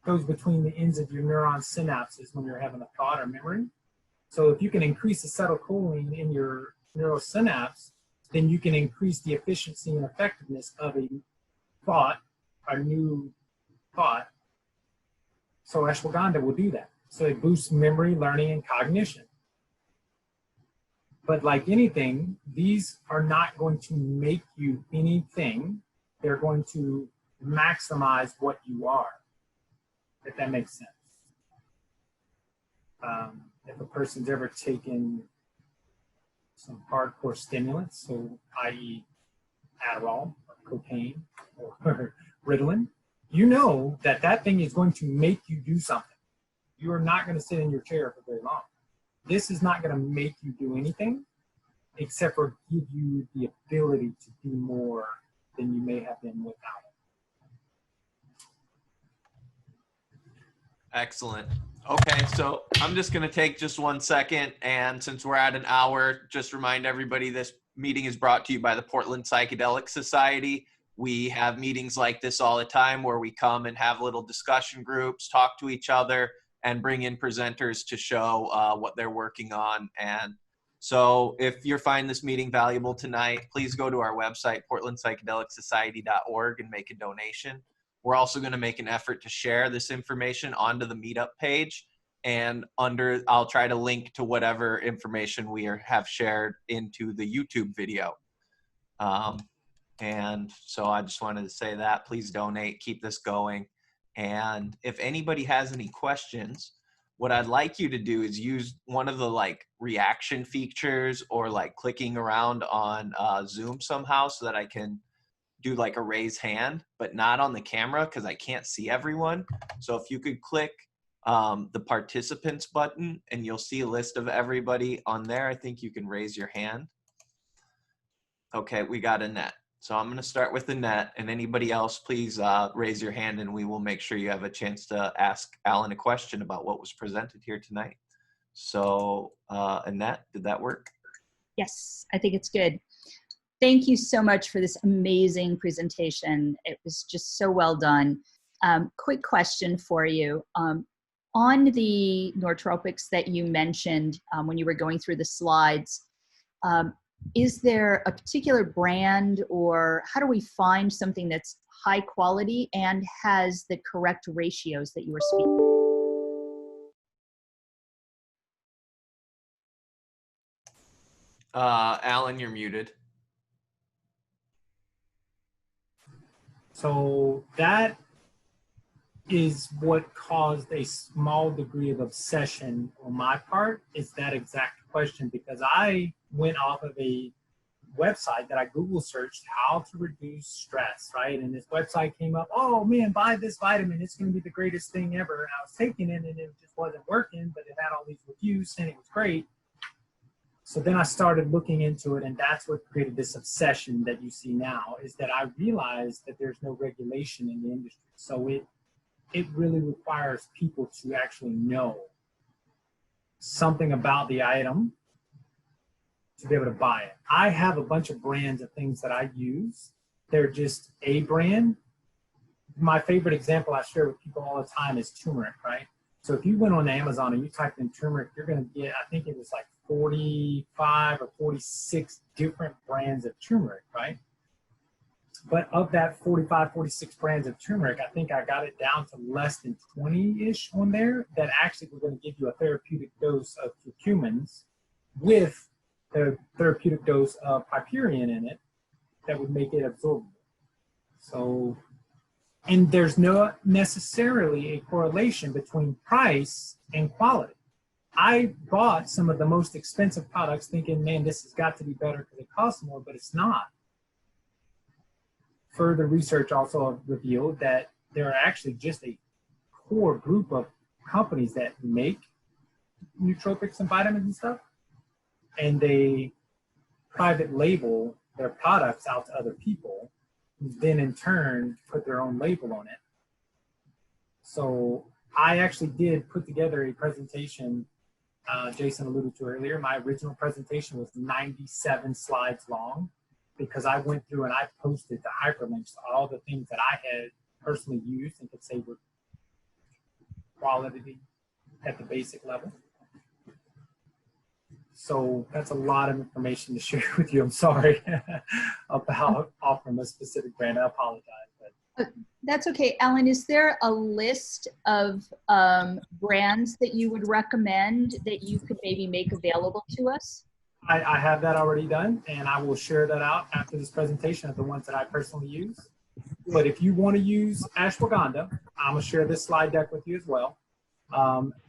Speaker 2: goes between the ends of your neuron synapses when you're having a thought or memory. So if you can increase acetylcholine in your neurosynapse, then you can increase the efficiency and effectiveness of a thought, a new thought. So ashwagandha will do that. So it boosts memory, learning, and cognition. But like anything, these are not going to make you anything. They're going to maximize what you are, if that makes sense. If a person's ever taken some hardcore stimulants, so i.e. Adderall, or cocaine, or Ritalin, you know that that thing is going to make you do something. you're not going to sit in your chair for very long. This is not going to make you do anything except for give you the ability to do more than you may have been without it.
Speaker 1: Excellent. Okay, so I'm just going to take just 1 second, and since we're at an hour, just remind everybody this meeting is brought to you by the Portland Psychedelic Society. We have meetings like this all the time where we come and have little discussion groups, talk to each other, and bring in presenters to show what they're working on. And so if you find this meeting valuable tonight, please go to our website, portlandpsychedelicsociety.org, and make a donation. We're also going to make an effort to share this information onto the meetup page, and I'll try to link to whatever information we have shared into the YouTube video. And so I just wanted to say that, please donate, keep this going. And if anybody has any questions, what I'd like you to do is use one of the like reaction features or like clicking around on Zoom somehow so that I can do like a raise hand, but not on the camera because I can't see everyone. So if you could click the participants button and you'll see a list of everybody on there, I think you can raise your hand. Okay, we got Annette. So I'm going to start with Annette, and anybody else, please raise your hand and we will make sure you have a chance to ask Alan a question about what was presented here tonight. So Annette, did that work?
Speaker 7: Yes, I think it's good. Thank you so much for this amazing presentation. It was just so well done. Quick question for you. On the nootropics that you mentioned when you were going through the slides, is there a particular brand, or how do we find something that's high quality and has the correct ratios that you were speaking?
Speaker 1: Alan, you're muted.
Speaker 2: So that is what caused a small degree of obsession on my part, is that exact question, because I went off of a website that I Google searched how to reduce stress, right? And this website came up, oh man, buy this vitamin, it's going to be the greatest thing ever. And I was taking it and it just wasn't working, but it had all these reviews saying it was great. So then I started looking into it, and that's what created this obsession that you see now, is that I realized that there's no regulation in the industry. So it really requires people to actually know something about the item to be able to buy it. I have a bunch of brands of things that I use. They're just a brand. My favorite example I share with people all the time is turmeric, right? So if you went on Amazon and you typed in turmeric, you're going to get, I think it was like 45 or 46 different brands of turmeric, right? But of that 45, 46 brands of turmeric, I think I got it down to less than 20-ish on there that actually were going to give you a therapeutic dose of curcumins with the therapeutic dose of piperine in it that would make it absorbable. So, and there's no necessarily a correlation between price and quality. I bought some of the most expensive products thinking, man, this has got to be better because it costs more, but it's not. Further research also revealed that there are actually just a core group of companies that make nootropics and vitamins and stuff, and they private label their products out to other people, who then in turn put their own label on it. So I actually did put together a presentation, Jayson alluded to earlier. My original presentation was 97 slides long, because I went through and I posted the hyperlinks to all the things that I had personally used and could say were quality at the basic level. So that's a lot of information to share with you. I'm sorry about offering a specific brand. I apologize. But.
Speaker 7: That's okay. Alan, is there a list of brands that you would recommend that you could maybe make available to us?
Speaker 2: I have that already done, and I will share that out after this presentation of the ones that I personally use. But if you want to use ashwagandha, I'm going to share this slide deck with you as well.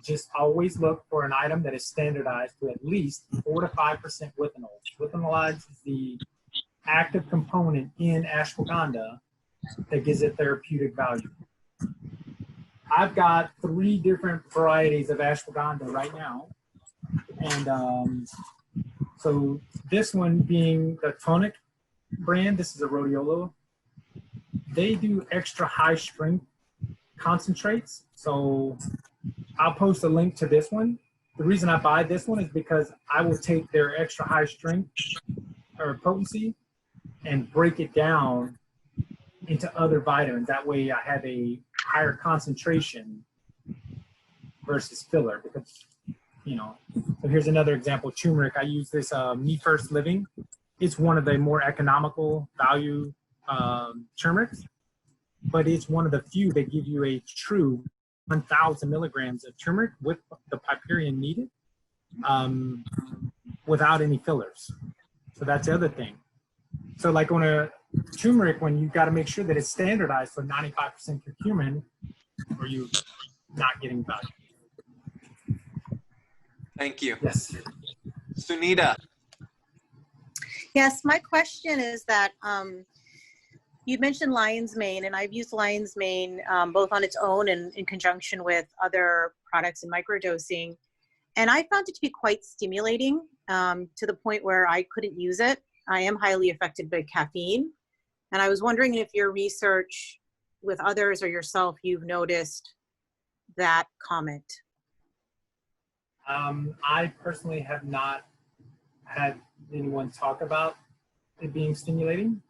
Speaker 2: Just always look for an item that is standardized to at least 4 to 5% withanol. Withanol is the active component in ashwagandha that gives it therapeutic value. I've got 3 different varieties of ashwagandha right now. And so this one being the tonic brand, this is a Rhodiola. They do extra high strength concentrates. So I'll post a link to this one. The reason I buy this one is because I will take their extra high strength or potency and break it down into other vitamins. That way I have a higher concentration versus filler, because, you know, so here's another example, turmeric. I use this Me First Living. It's one of the more economical value turmerics, but it's one of the few that give you a true 1,000 milligrams of turmeric with the piperine needed, without any fillers. So that's the other thing. So like on a turmeric, when you got to make sure that it's standardized for 95% curcumin, or you not getting value.
Speaker 1: Thank you.
Speaker 2: Yes.
Speaker 1: Sunita.
Speaker 8: Yes, my question is that you mentioned lion's mane, and I've used lion's mane both on its own and in conjunction with other products in microdosing. And I found it to be quite stimulating to the point where I couldn't use it. I am highly affected by caffeine. And I was wondering if your research with others or yourself, you've noticed that comment.
Speaker 2: I personally have not had anyone talk about it being stimulating.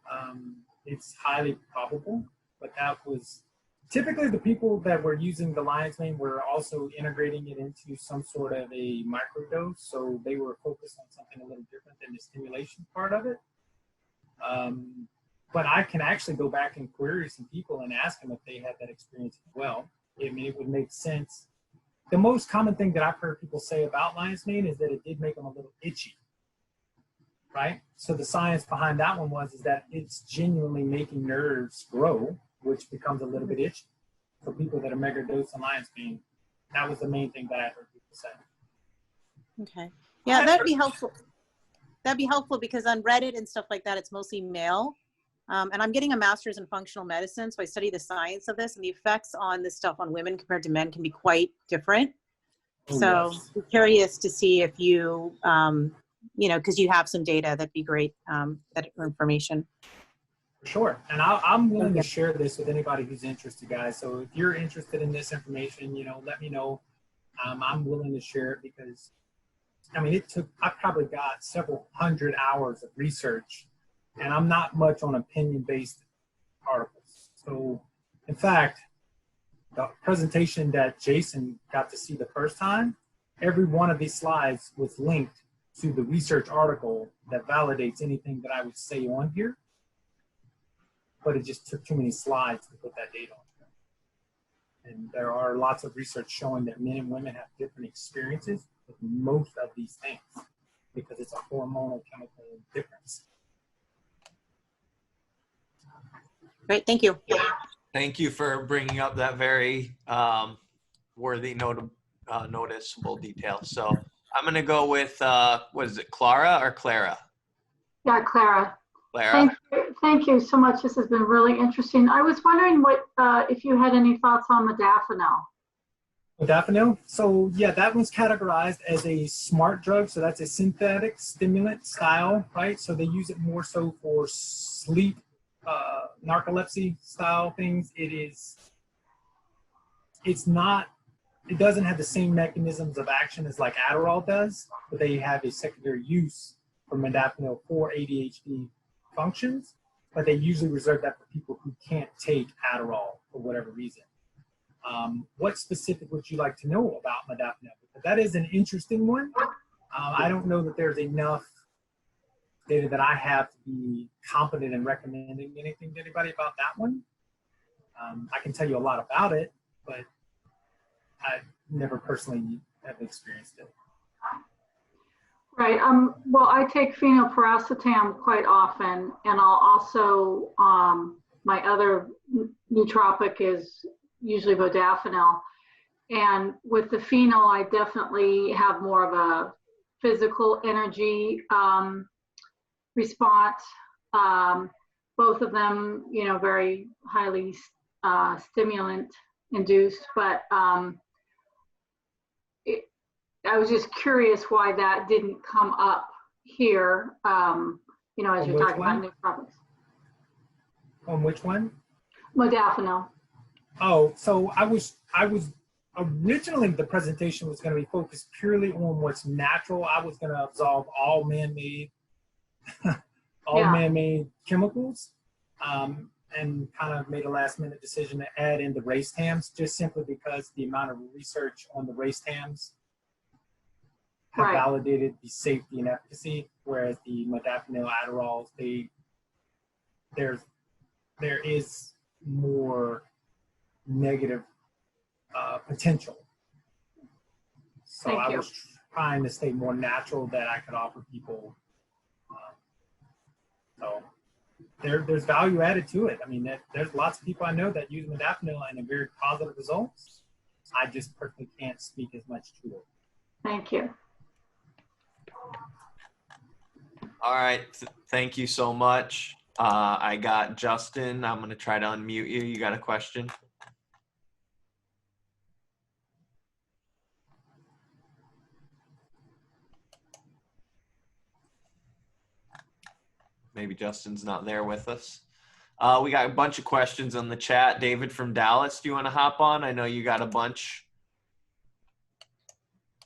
Speaker 2: It's highly probable, but that was typically the people that were using the lion's mane were also integrating it into some sort of a microdose. So they were focused on something a little different than the stimulation part of it. But I can actually go back and query some people and ask them if they had that experience as well. I mean, it would make sense. The most common thing that I've heard people say about lion's mane is that it did make them a little itchy, right? So the science behind that one is that it's genuinely making nerves grow, which becomes a little bit itchy. For people that are mega dose on lion's mane, that was the main thing that I heard people say.
Speaker 8: Okay. Yeah, that'd be helpful. That'd be helpful because on Reddit and stuff like that, it's mostly male. And I'm getting a master's in functional medicine, so I study the science of this, and the effects on this stuff on women compared to men can be quite different.
Speaker 2: Oh,
Speaker 8: so
Speaker 2: yes.
Speaker 8: I'm curious to see if you, you know, because you have some data, that'd be great, that information.
Speaker 2: Sure. And I'm willing to share this with anybody who's interested, guys. So if you're interested in this information, you know, let me know. I'm willing to share it because, I mean, I probably got several hundred hours of research, and I'm not much on opinion-based articles. So in fact, the presentation that Jayson got to see the first time, every one of these slides was linked to the research article that validates anything that I would say on here. But it just took too many slides to put that data on. And there are lots of research showing that men and women have different experiences with most of these things because it's a hormonal chemical difference.
Speaker 8: Great, thank you.
Speaker 1: Thank you for bringing up that very worthy noticeable detail. So I'm going to go with, what is it, Clara or Clara?
Speaker 9: Yeah, Clara.
Speaker 1: Clara.
Speaker 9: Thank you so much. This has been really interesting. I was wondering what if you had any thoughts on modafinil.
Speaker 2: Modafinil? So yeah, that one's categorized as a smart drug. So that's a synthetic stimulant style, right? So they use it more so for sleep, narcolepsy style things. It doesn't have the same mechanisms of action as like Adderall does, but they have a secondary use for modafinil for ADHD functions, but they usually reserve that for people who can't take Adderall for whatever reason. What specific would you like to know about modafinil? Because that is an interesting one. I don't know that there's enough data that I have to be competent in recommending anything to anybody about that one. I can tell you a lot about it, but I never personally have experienced it.
Speaker 9: Right. Well, I take phenylpiracetam quite often, and I'll also, my other nootropic is usually modafinil. And with the phenol, I definitely have more of a physical energy response. Both of them, you know, very highly stimulant induced, but I was just curious why that didn't come up here, you know, as you're talking about nootropics.
Speaker 2: On which one?
Speaker 9: Modafinil.
Speaker 2: Oh, so I was originally, the presentation was going to be focused purely on what's natural. I was going to absolve all man-made man-made chemicals, and kind of made a last-minute decision to add in the Racetams, just simply because the amount of research on the Racetams have validated the safety and efficacy, whereas the modafinil Adderalls, there is more negative potential. So I was trying to stay more natural that I could offer people. So there's value added to it. I mean, there's lots of people I know that use modafinil and have very positive results. I just personally can't speak as much to it.
Speaker 9: Thank you.
Speaker 1: All right, thank you so much. I got Justin. I'm going to try to unmute you. You got a question? Maybe Justin's not there with us. We got a bunch of questions on the chat. David from Dallas, do you want to hop on? I know you got a bunch.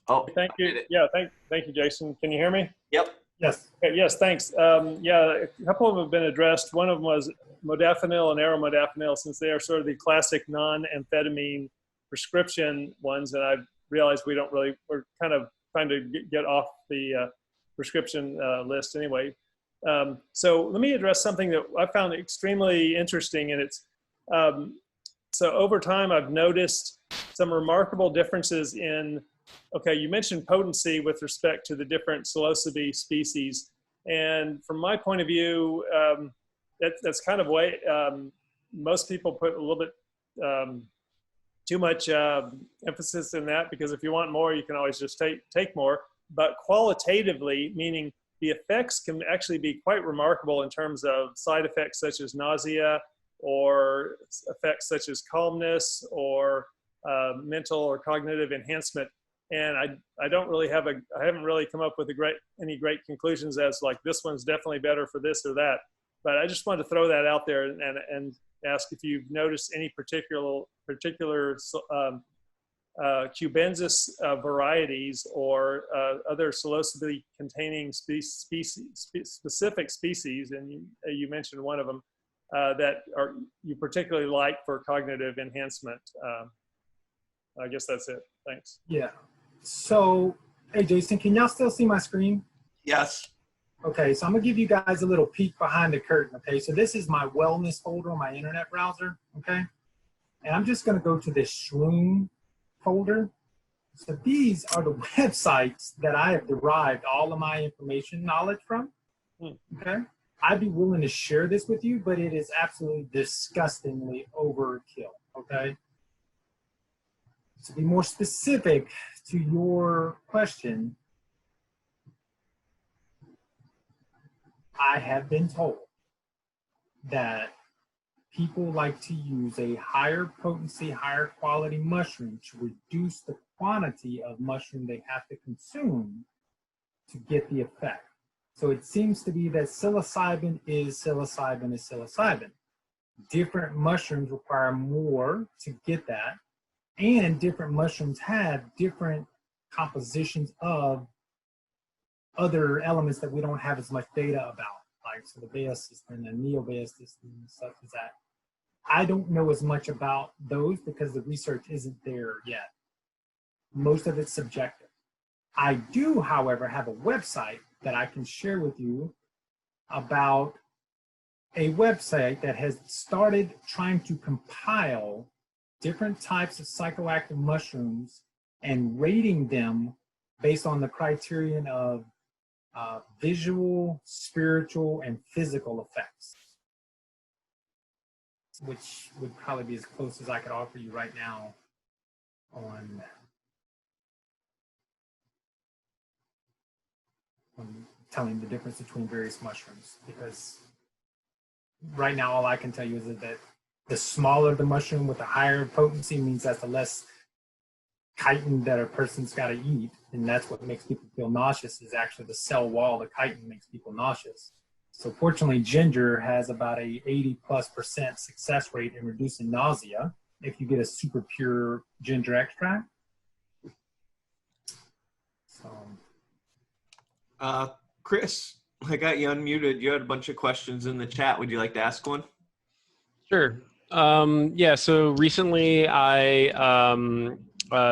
Speaker 1: Oh,
Speaker 3: thank you. Yeah, thank you, Jayson. Can you hear me?
Speaker 1: Yep.
Speaker 2: Yes.
Speaker 3: Okay, yes, thanks. Yeah, a couple of them have been addressed. One of them was modafinil and aromodafinil, since they are sort of the classic non-amphetamine prescription ones, and I realized we're kind of trying to get off the prescription list anyway. So let me address something that I found extremely interesting, and it's so over time I've noticed some remarkable differences in. Okay, you mentioned potency with respect to the different psilocybe species, and from my point of view, that's kind of way most people put a little bit too much emphasis in that, because if you want more, you can always just take more. But qualitatively, meaning the effects can actually be quite remarkable in terms of side effects such as nausea, or effects such as calmness, or mental or cognitive enhancement. And I haven't really come up with any great conclusions as like this one's definitely better for this or that. But I just wanted to throw that out there and ask if you've noticed any particular cubensis varieties or other psilocybe containing specific species, and you mentioned one of them that you particularly like for cognitive enhancement. I guess that's it. Thanks.
Speaker 2: Yeah. So, hey, Jayson, can y'all still see my screen?
Speaker 1: Yes.
Speaker 2: Okay, so I'm gonna give you guys a little peek behind the curtain, okay? So this is my wellness folder on my internet browser, okay? And I'm just gonna go to this Shroom folder. So these are the websites that I have derived all of my information knowledge from, okay? I'd be willing to share this with you, but it is absolutely disgustingly overkill, okay? To be more specific to your question, I have been told that people like to use a higher potency, higher quality mushroom to reduce the quantity of mushroom they have to consume to get the effect. So it seems to be that psilocybin is psilocybin. Different mushrooms require more to get that. And different mushrooms have different compositions of other elements that we don't have as much data about, like so the baeocystin and neobaeocystin and stuff as that. I don't know as much about those because the research isn't there yet. Most of it's subjective. I do, however, have a website that I can share with you about a website that has started trying to compile different types of psychoactive mushrooms and rating them based on the criterion of visual, spiritual, and physical effects, which would probably be as close as I could offer you right now on telling the difference between various mushrooms, because right now all I can tell you is that the smaller the mushroom with the higher potency means that's the less chitin that a person's got to eat. And that's what makes people feel nauseous, is actually the cell wall of chitin makes people nauseous. So fortunately, ginger has about a 80+% success rate in reducing nausea if you get a super pure ginger extract. So,
Speaker 1: Chris, I got you unmuted. You had a bunch of questions in the chat. Would you like to ask one?
Speaker 10: Sure. Yeah, so recently I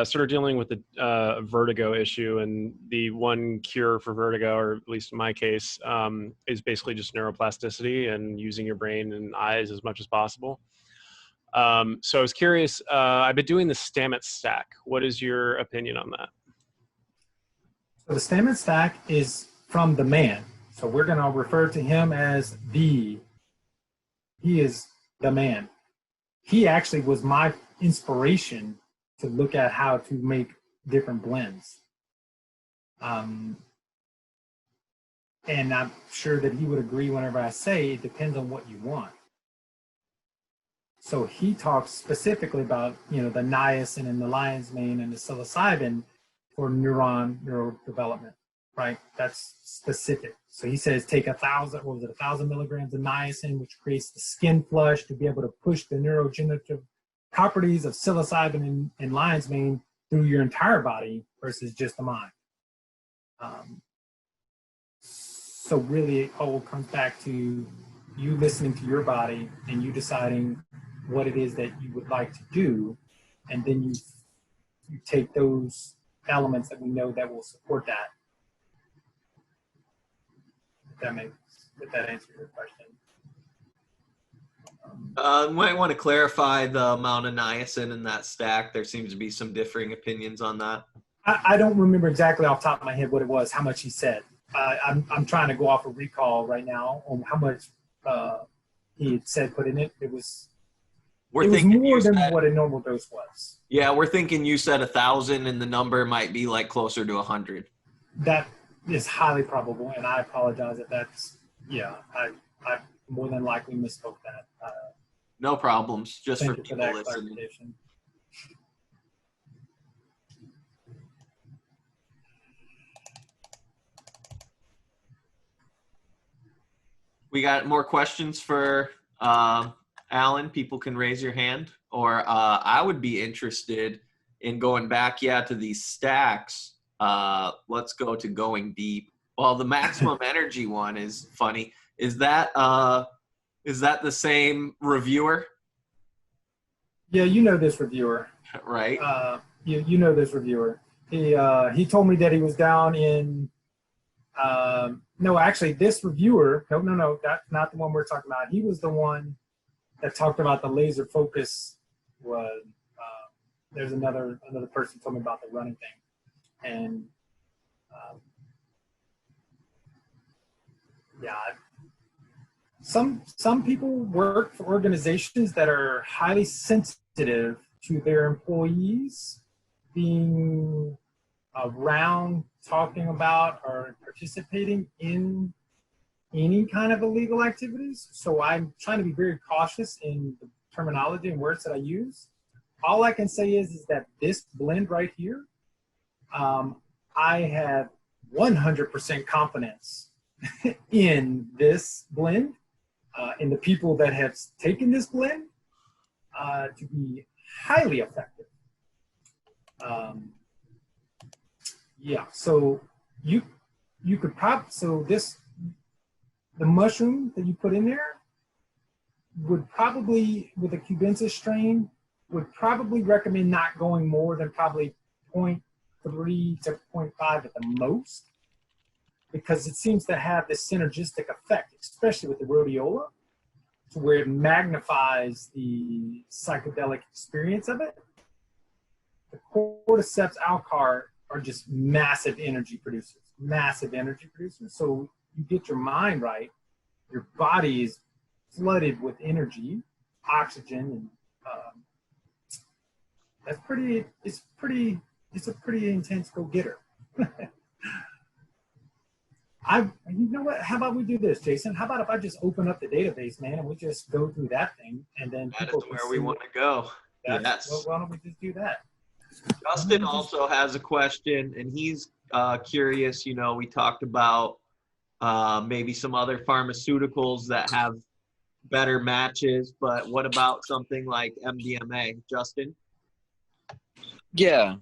Speaker 10: started dealing with the vertigo issue, and the one cure for vertigo, or at least in my case, is basically just neuroplasticity and using your brain and eyes as much as possible. So I was curious, I've been doing the Stamets stack. What is your opinion on that?
Speaker 2: So the Stamets stack is from the man. So we're going to refer to him as he is the man. He actually was my inspiration to look at how to make different blends. And I'm sure that he would agree whenever I say it depends on what you want. So he talks specifically about, the niacin and the lion's mane and the psilocybin for neural development, right? That's specific. So he says take 1,000 milligrams of niacin, which creates the skin flush to be able to push the neurogenerative properties of psilocybin and lion's mane through your entire body versus just the mind. So really it all comes back to you listening to your body and you deciding what it is that you would like to do, and then you take those elements that we know that will support that. If that answers your question.
Speaker 1: Might want to clarify the amount of niacin in that stack. There seems to be some differing opinions on that.
Speaker 2: I don't remember exactly off the top of my head what it was, how much he said. I'm trying to go off a recall right now on how much he had said put in it. It was more than what a normal dose was.
Speaker 1: Yeah, we're thinking you said 1,000 and the number might be like closer to 100.
Speaker 2: That is highly probable, and I apologize if that's, I more than likely misspoke that.
Speaker 1: No problems, just for
Speaker 2: Thank you
Speaker 1: people
Speaker 2: for that
Speaker 1: listening.
Speaker 2: clarification.
Speaker 1: We got more questions for Alan. People can raise your hand, or I would be interested in going back, to these stacks. Let's go to going deep. Well, the maximum energy one is funny. Is that the same reviewer?
Speaker 2: Yeah, you know this reviewer.
Speaker 1: Right.
Speaker 2: You know this reviewer. He told me that he was down in no, actually this reviewer, no, that's not the one we're talking about. He was the one that talked about the laser focus. Was there's another person told me about the running thing, and some people work for organizations that are highly sensitive to their employees being around, talking about, or participating in any kind of illegal activities. So I'm trying to be very cautious in the terminology and words that I use. All I can say is that this blend right here, I have 100% confidence in this blend, in the people that have taken this blend to be highly effective. So you could the mushroom that you put in there would probably, with a cubensis strain, would probably recommend not going more than probably 0.3 to 0.5 at the most, because it seems to have this synergistic effect, especially with the rhodiola, to where it magnifies the psychedelic experience of it. The cordyceps alcar are just massive energy producers. So you get your mind right, your body is flooded with energy, oxygen, and it's a pretty intense go-getter. You know what? How about we do this, Jayson? How about if I just open up the database, man, and we just go through that thing, and then
Speaker 1: That is
Speaker 2: people can
Speaker 1: where we
Speaker 2: see
Speaker 1: want to go. Yes.
Speaker 2: Well, why don't we just do that?
Speaker 1: Justin also has a question, and he's curious. You know, we talked about maybe some other pharmaceuticals that have better matches, but what about something like MDMA, Justin?
Speaker 11: Yeah.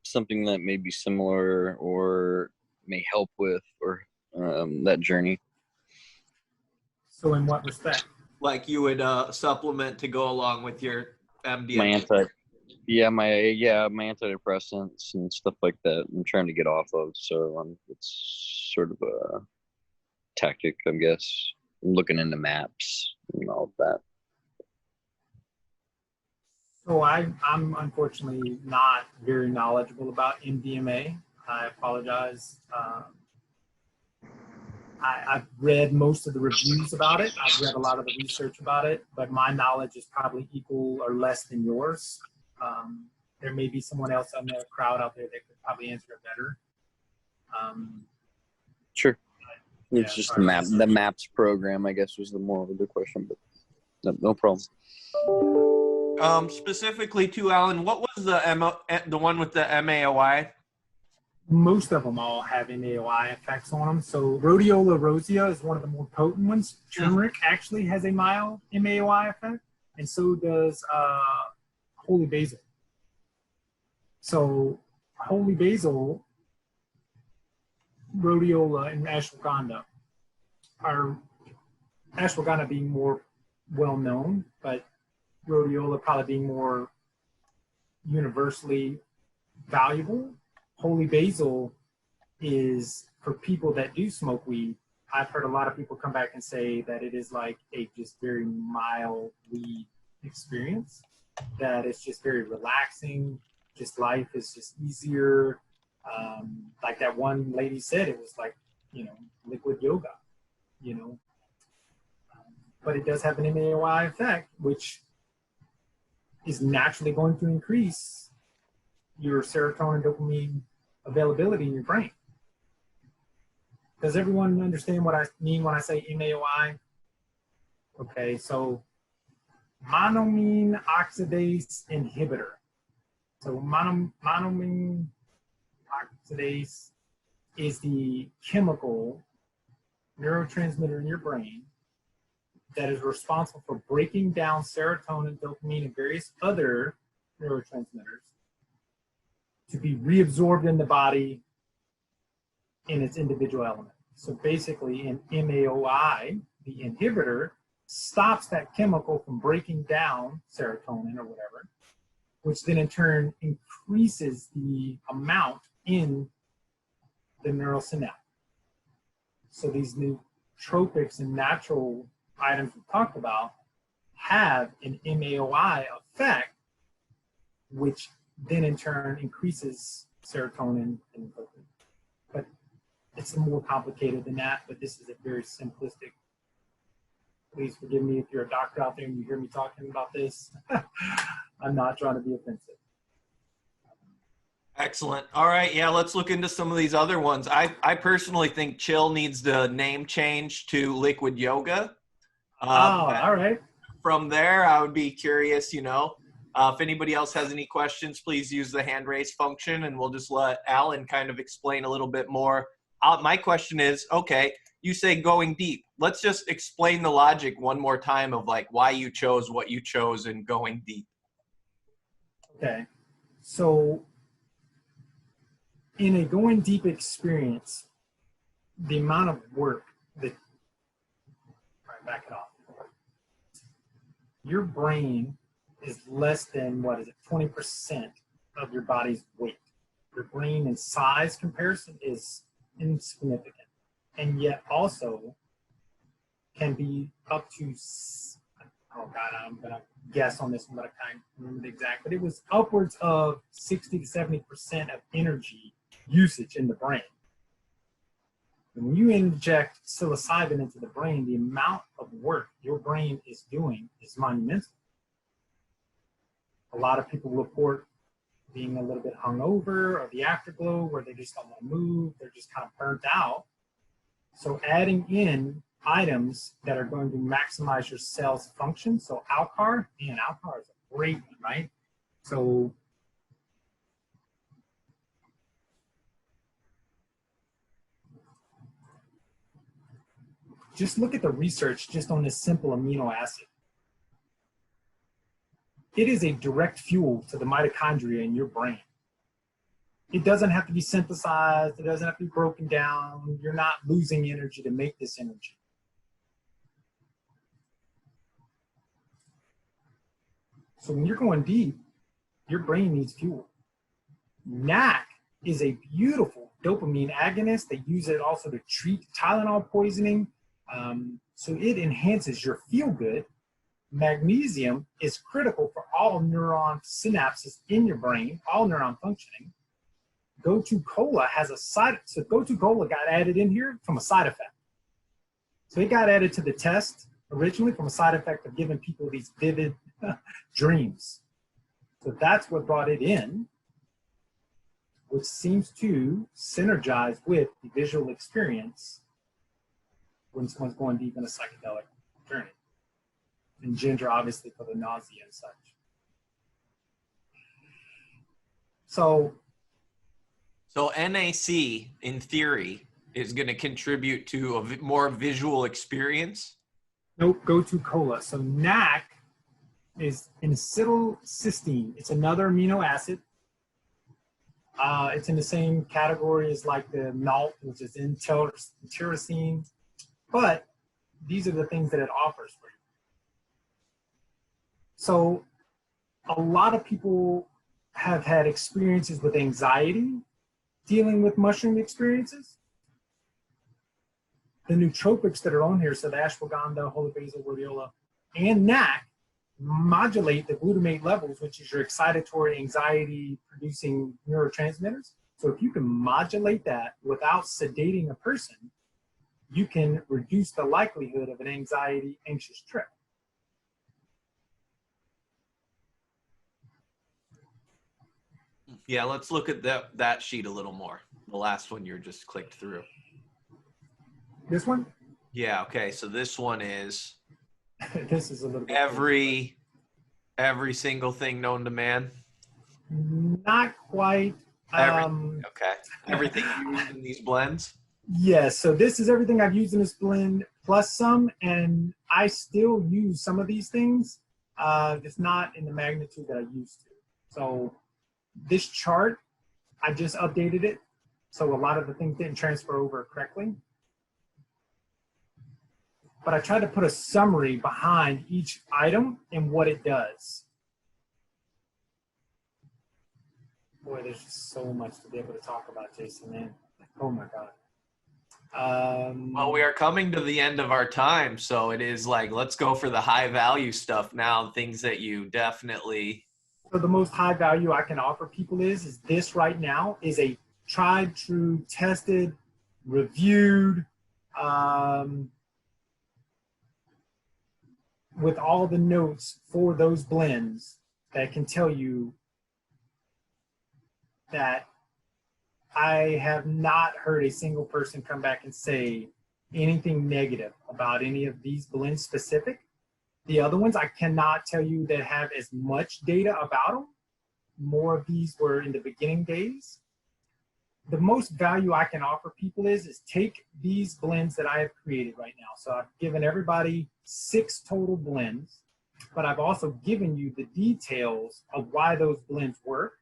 Speaker 11: Something that may be similar or may help with or that journey.
Speaker 2: So in what respect?
Speaker 1: Like you would supplement to go along with your MDMA?
Speaker 11: My antidepressants and stuff like that I'm trying to get off of. So it's sort of a tactic, I guess. I'm looking into maps and all of that.
Speaker 2: So I'm unfortunately not very knowledgeable about MDMA. I apologize. I've read most of the reviews about it. I've read a lot of the research about it, but my knowledge is probably equal or less than yours. There may be someone else on the crowd out there that could probably answer it better.
Speaker 11: Sure. It's just the MAPS program, I guess, was the more of the question, but no problem.
Speaker 1: Specifically to Alan, what was the one with the MAOI?
Speaker 2: Most of them all have MAOI effects on them. So Rhodiola rosea is one of the more potent ones. Turmeric actually has a mild MAOI effect, and so does holy basil. So holy basil, rhodiola, and ashwagandha are ashwagandha being more well known, but rhodiola probably being more universally valuable. Holy basil is for people that do smoke weed. I've heard a lot of people come back and say that it is like a just very mild weed experience, that it's just very relaxing, just life is just easier. Like that one lady said, it was like, liquid yoga, but it does have an MAOI effect, which is naturally going to increase your serotonin, dopamine availability in your brain. Does everyone understand what I mean when I say MAOI? Okay, so monoamine oxidase inhibitor. So monoamine oxidase is the chemical neurotransmitter in your brain that is responsible for breaking down serotonin, dopamine, and various other neurotransmitters to be reabsorbed in the body in its individual element. So basically, in MAOI, the inhibitor stops that chemical from breaking down serotonin or whatever, which then in turn increases the amount in the neural synapse. So these nootropics and natural items we talked about have an MAOI effect, which then in turn increases serotonin and dopamine. But it's more complicated than that, but this is a very simplistic. Please forgive me if you're a doctor out there and you hear me talking about this. I'm not trying to be offensive.
Speaker 1: Excellent. All right. Yeah, let's look into some of these other ones. I personally think chill needs the name change to liquid yoga.
Speaker 2: All right.
Speaker 1: From there, I would be curious, if anybody else has any questions, please use the hand raise function and we'll just let Alan kind of explain a little bit more. My question is, okay, you say going deep. Let's just explain the logic one more time of like why you chose what you chose and going deep.
Speaker 2: Okay. So in a going deep experience, the amount of work that, all right, back it off. Your brain is less than, 20% of your body's weight. Your brain in size comparison is insignificant, and yet also can be up to, I'm going to guess on this one, but I can't remember the exact, but it was upwards of 60 to 70% of energy usage in the brain. And when you inject psilocybin into the brain, the amount of work your brain is doing is monumental. A lot of people report being a little bit hungover, or the afterglow where they just don't want to move, they're just kind of burnt out. So adding in items that are going to maximize your cell's function. So Alcar, man, Alcar is a great one, right? So just look at the research just on this simple amino acid. It is a direct fuel to the mitochondria in your brain. It doesn't have to be synthesized. It doesn't have to be broken down. You're not losing energy to make this energy. So when you're going deep, your brain needs fuel. NAC is a beautiful dopamine agonist. They use it also to treat Tylenol poisoning. So it enhances your feel-good. Magnesium is critical for all neuron synapses in your brain, all neuron functioning. Go-To Cola has a side, so Go-To Cola got added in here from a side effect. So it got added to the test originally from a side effect of giving people these vivid dreams. So that's what brought it in, which seems to synergize with the visual experience when someone's going deep in a psychedelic journey. And ginger, obviously, for the nausea and such. So
Speaker 1: NAC, in theory, is going to contribute to a more visual experience?
Speaker 2: Nope, Go-To Cola. So NAC is acetylcysteine. It's another amino acid. It's in the same category as like the malt, which is in tyrosine. But these are the things that it offers for you. So a lot of people have had experiences with anxiety dealing with mushroom experiences. The nootropics that are on here, so the ashwagandha, holy basil, rhodiola, and NAC modulate the glutamate levels, which is your excitatory anxiety producing neurotransmitters. So if you can modulate that without sedating a person, you can reduce the likelihood of an anxious trip.
Speaker 1: Yeah, let's look at that sheet a little more. The last one you just clicked through.
Speaker 2: This one?
Speaker 1: Yeah, okay. So this one is
Speaker 2: this is a little bit
Speaker 1: every single thing known to man.
Speaker 2: Not quite.
Speaker 1: Okay. Everything you use in these blends?
Speaker 2: Yes, so this is everything I've used in this blend plus some, and I still use some of these things, just not in the magnitude that I used to. So this chart, I just updated it, so a lot of the things didn't transfer over correctly. But I tried to put a summary behind each item and what it does. Boy, there's just so much to be able to talk about, Jayson, man. Oh my God.
Speaker 1: Well, we are coming to the end of our time, so it is like, let's go for the high value stuff now, things that you definitely...
Speaker 2: So the most high value I can offer people is this right now is a tried, true, tested, reviewed, with all the notes for those blends that can tell you that I have not heard a single person come back and say anything negative about any of these blends specific. The other ones, I cannot tell you that have as much data about them. More of these were in the beginning days. The most value I can offer people is take these blends that I have created right now. So I've given everybody 6 total blends, but I've also given you the details of why those blends work.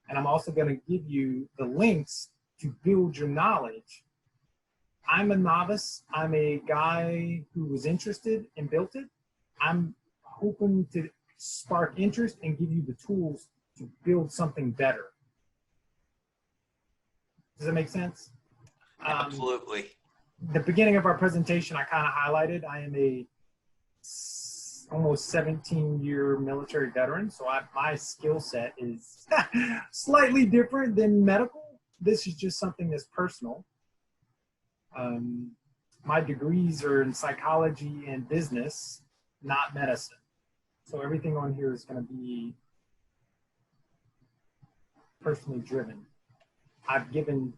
Speaker 2: And I'm also going to give you the links to build your knowledge. I'm a novice. I'm a guy who was interested and built it. I'm hoping to spark interest and give you the tools to build something better. Does that make sense?
Speaker 1: Absolutely.
Speaker 2: The beginning of our presentation, I kind of highlighted, I am a almost 17-year military veteran, so my skill set is slightly different than medical. This is just something that's personal. My degrees are in psychology and business, not medicine. So everything on here is going to be personally driven. I've given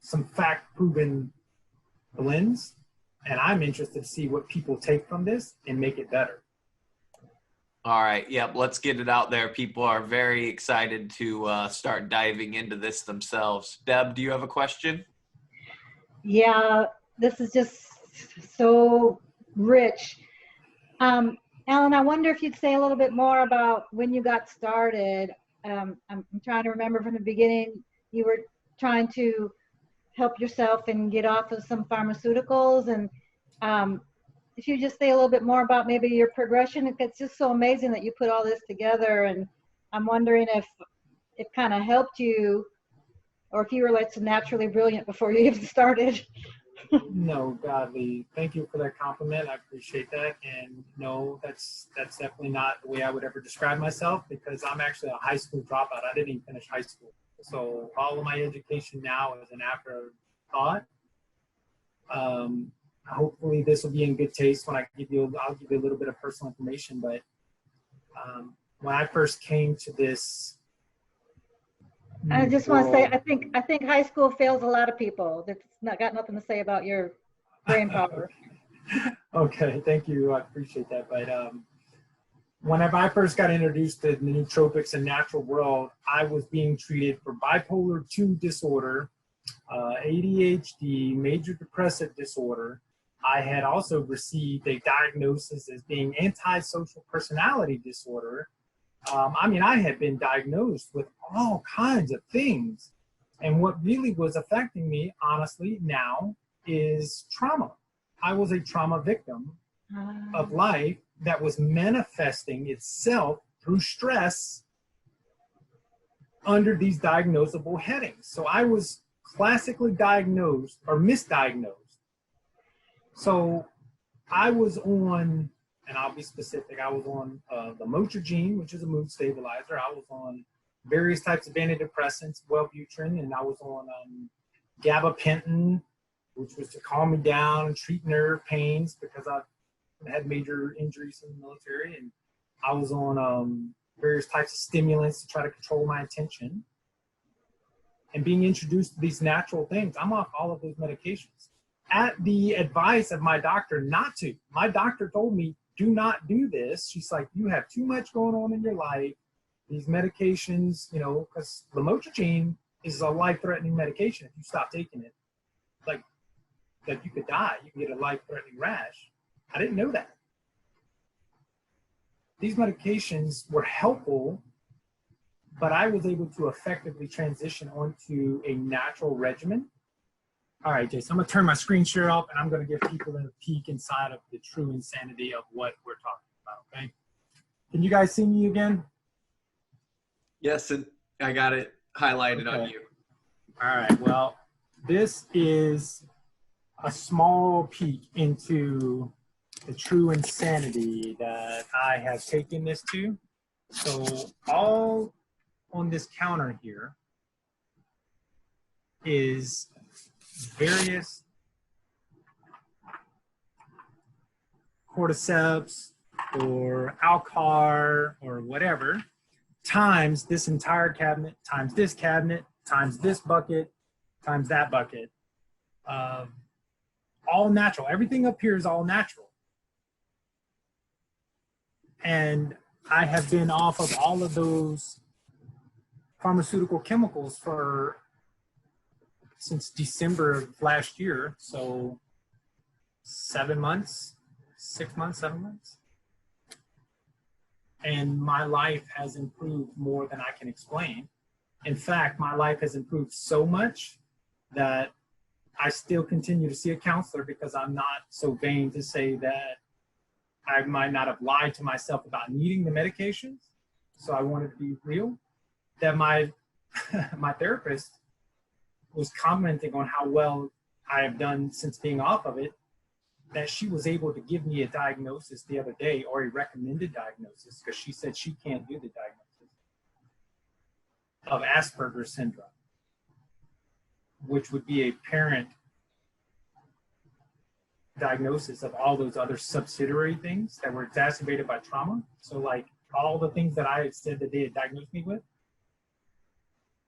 Speaker 2: some fact-proven blends, and I'm interested to see what people take from this and make it better.
Speaker 1: All right. Yep. Let's get it out there. People are very excited to start diving into this themselves. Deb, do you have a question?
Speaker 12: Yeah, this is just so rich. Alan, I wonder if you'd say a little bit more about when you got started. I'm trying to remember from the beginning, you were trying to help yourself and get off of some pharmaceuticals. And if you just say a little bit more about maybe your progression, it's just so amazing that you put all this together. And I'm wondering if it kind of helped you, or if you were like so naturally brilliant before you even started.
Speaker 2: No, godly. Thank you for that compliment. I appreciate that. And no, that's definitely not the way I would ever describe myself, because I'm actually a high school dropout. I didn't even finish high school. So all of my education now is an afterthought. Hopefully this will be in good taste when I'll give you a little bit of personal information. But when I first came to this,
Speaker 12: I just want to say, I think high school fails a lot of people. That's not got nothing to say about your brain power.
Speaker 2: Okay, thank you. I appreciate that. But whenever I first got introduced to the nootropics and natural world, I was being treated for bipolar 2 disorder, ADHD, major depressive disorder. I had also received a diagnosis as being antisocial personality disorder. I mean, I had been diagnosed with all kinds of things. And what really was affecting me, honestly, now is trauma. I was a trauma victim of life that was manifesting itself through stress under these diagnosable headings. So I was classically diagnosed or misdiagnosed. So I was on, and I'll be specific, I was on the Motrigine, which is a mood stabilizer. I was on various types of antidepressants, Wellbutrin, and I was on gabapentin, which was to calm me down and treat nerve pains because I had major injuries in the military. And I was on various types of stimulants to try to control my attention. And being introduced to these natural things, I'm off all of those medications at the advice of my doctor not to. My doctor told me, do not do this. She's like, you have too much going on in your life. These medications, you know, because lamotrigine is a life-threatening medication. If you stop taking it, like, that you could die. You can get a life-threatening rash. I didn't know that. These medications were helpful, but I was able to effectively transition onto a natural regimen. All right, Jayson, I'm gonna turn my screen share off and I'm gonna give people a peek inside of the true insanity of what we're talking about, okay? Can you guys see me again?
Speaker 1: Yes, and I got it highlighted on you.
Speaker 2: All right, well, this is a small peek into the true insanity that I have taken this to. So all on this counter here is various cordyceps or alcar or whatever, times this entire cabinet, times this cabinet, times this bucket, times that bucket. All natural. Everything up here is all natural. And I have been off of all of those pharmaceutical chemicals since December of last year. So 7 months, 6 months, 7 months. And my life has improved more than I can explain. In fact, my life has improved so much that I still continue to see a counselor because I'm not so vain to say that I might not have lied to myself about needing the medications. So I wanted to be real. That my therapist was commenting on how well I have done since being off of it, that she was able to give me a diagnosis the other day, or a recommended diagnosis, because she said she can't do the diagnosis of Asperger's syndrome, which would be a parent diagnosis of all those other subsidiary things that were exacerbated by trauma. So like all the things that I said that they had diagnosed me with,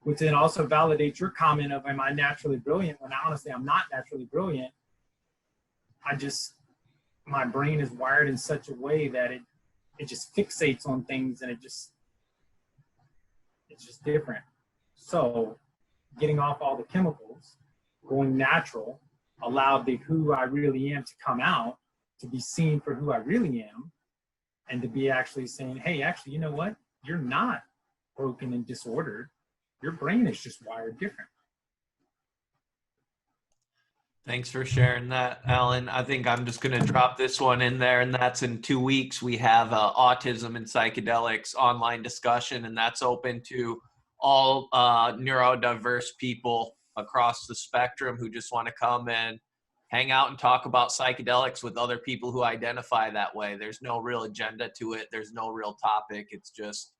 Speaker 2: which then also validates your comment of, am I naturally brilliant? When honestly, I'm not naturally brilliant. My brain is wired in such a way that it just fixates on things, and it's just different. So getting off all the chemicals, going natural, allowed the who I really am to come out, to be seen for who I really am, and to be actually saying, hey, actually, you know what? You're not broken and disordered. Your brain is just wired different.
Speaker 1: Thanks for sharing that, Alan. I think I'm just going to drop this one in there, and that's in 2 weeks. We have Autism and Psychedelics online discussion, and that's open to all neurodiverse people across the spectrum who just want to come and hang out and talk about psychedelics with other people who identify that way. There's no real agenda to it. There's no real topic. It's just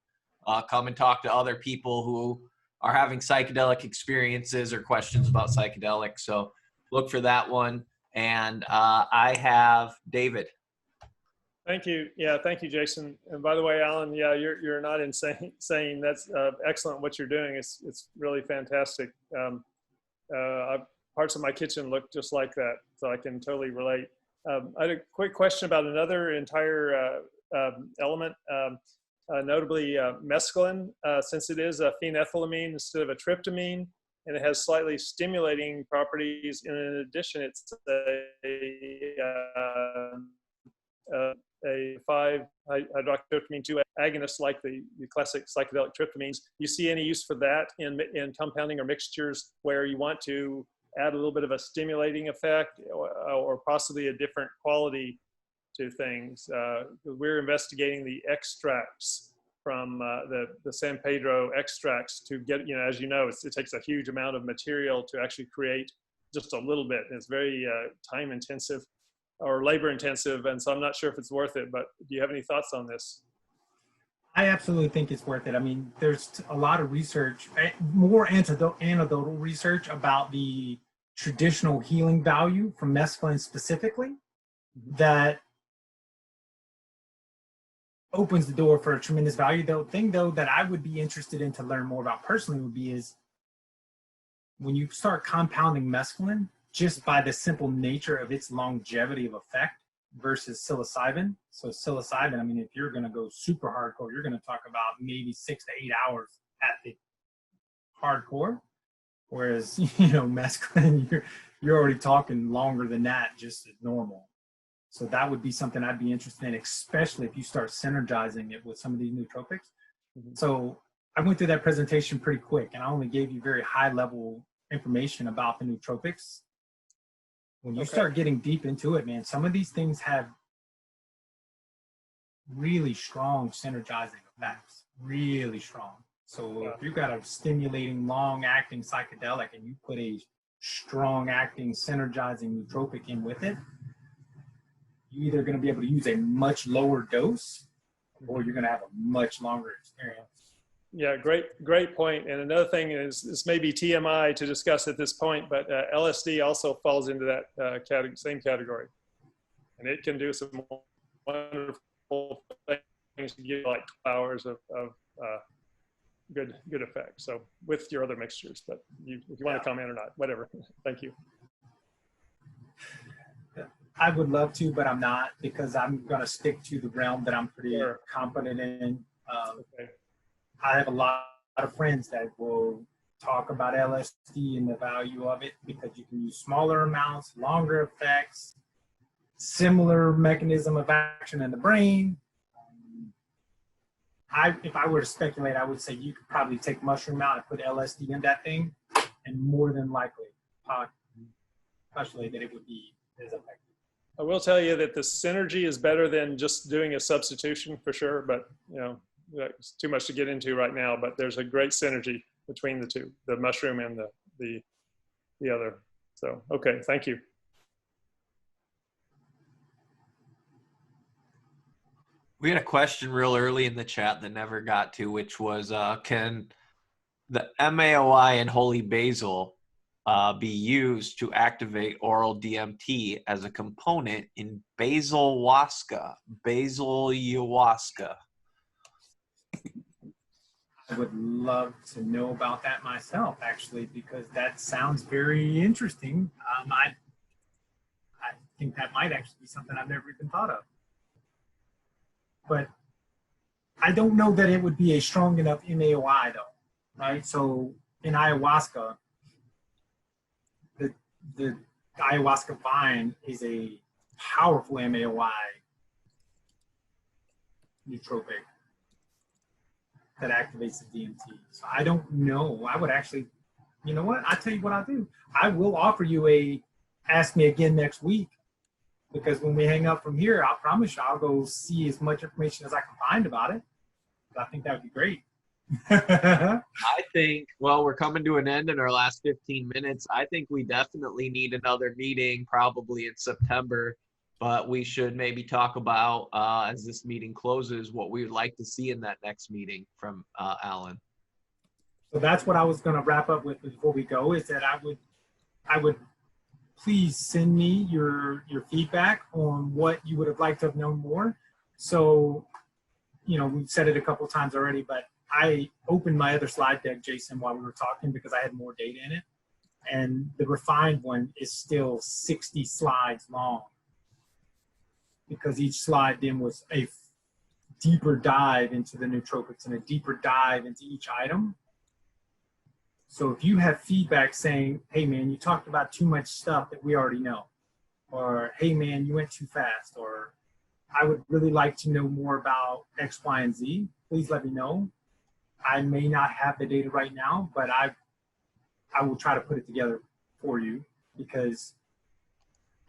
Speaker 1: come and talk to other people who are having psychedelic experiences or questions about psychedelics. So look for that one. And I have David.
Speaker 3: Thank you. Yeah, thank you, Jayson. And by the way, Alan, yeah, you're not insane. Saying that's excellent what you're doing. It's really fantastic. Parts of my kitchen look just like that, so I can totally relate. I had a quick question about another entire element, notably mescaline, since it is a phenethylamine instead of a tryptamine, and it has slightly stimulating properties. And in addition, it's a 5-hydroxytryptamine 2 agonist like the classic psychedelic tryptamines. You see any use for that in compounding or mixtures where you want to add a little bit of a stimulating effect or possibly a different quality to things? We're investigating the extracts from the San Pedro extracts to get, as you know, it takes a huge amount of material to actually create just a little bit. It's very time intensive or labor intensive, and so I'm not sure if it's worth it, but do you have any thoughts on this?
Speaker 2: I absolutely think it's worth it. I mean, there's a lot of research, more anecdotal research about the traditional healing value from mescaline specifically, that opens the door for a tremendous value. The thing though that I would be interested in to learn more about personally is when you start compounding mescaline, just by the simple nature of its longevity of effect versus psilocybin. So psilocybin, I mean, if you're going to go super hardcore, you're going to talk about maybe 6 to 8 hours at the hardcore. Whereas, mescaline, you're already talking longer than that, just as normal. So that would be something I'd be interested in, especially if you start synergizing it with some of these nootropics. Mm-hmm. So I went through that presentation pretty quick, and I only gave you very high level information about the nootropics. When you start getting deep into it, man, some of these things have really strong synergizing effects, really strong. So if you've got a stimulating, long-acting psychedelic and you put a strong-acting, synergizing nootropic in with it, you're either going to be able to use a much lower dose or you're going to have a much longer experience.
Speaker 3: Yeah, great point. And another thing is, this may be TMI to discuss at this point, but LSD also falls into that same category. And it can do some wonderful things to give like 12 hours of good effect. So with your other mixtures, but if you want to comment or not, whatever. Thank you.
Speaker 2: I would love to, but I'm not, because I'm going to stick to the realm that I'm pretty competent in. I have a lot of friends that will talk about LSD and the value of it because you can use smaller amounts, longer effects, similar mechanism of action in the brain. If I were to speculate, I would say you could probably take mushroom out and put LSD in that thing, and more than likely postulate that it would be as effective.
Speaker 3: I will tell you that the synergy is better than just doing a substitution for sure, but it's too much to get into right now, but there's a great synergy between the two, the mushroom and the other. So, okay, thank you.
Speaker 1: We had a question real early in the chat that never got to, which was, can the MAOI and holy basil be used to activate oral DMT as a component in basil ayahuasca?
Speaker 2: would love to know about that myself, actually, because that sounds very interesting. I think that might actually be something I've never even thought of. But I don't know that it would be a strong enough MAOI, though, right? So in ayahuasca, the ayahuasca vine is a powerful MAOI nootropic that activates the DMT. So I don't know. I would actually, you know what? I'll tell you what I'll do. I will offer you a ask me again next week, because when we hang up from here, I promise you I'll go see as much information as I can find about it. But I think that would be great.
Speaker 1: I think, well, we're coming to an end in our last 15 minutes. I think we definitely need another meeting, probably in September, but we should maybe talk about, as this meeting closes, what we would like to see in that next meeting from Alan.
Speaker 2: So that's what I was going to wrap up with before we go, is that I would please send me your feedback on what you would have liked to have known more. So, you know, we've said it a couple times already, but I opened my other slide deck, Jayson, while we were talking, because I had more data in it. And the refined one is still 60 slides long, because each slide then was a deeper dive into the nootropics and a deeper dive into each item. So if you have feedback saying, hey man, you talked about too much stuff that we already know, or hey man, you went too fast, or I would really like to know more about X, Y, and Z, please let me know. I may not have the data right now, but I will try to put it together for you, because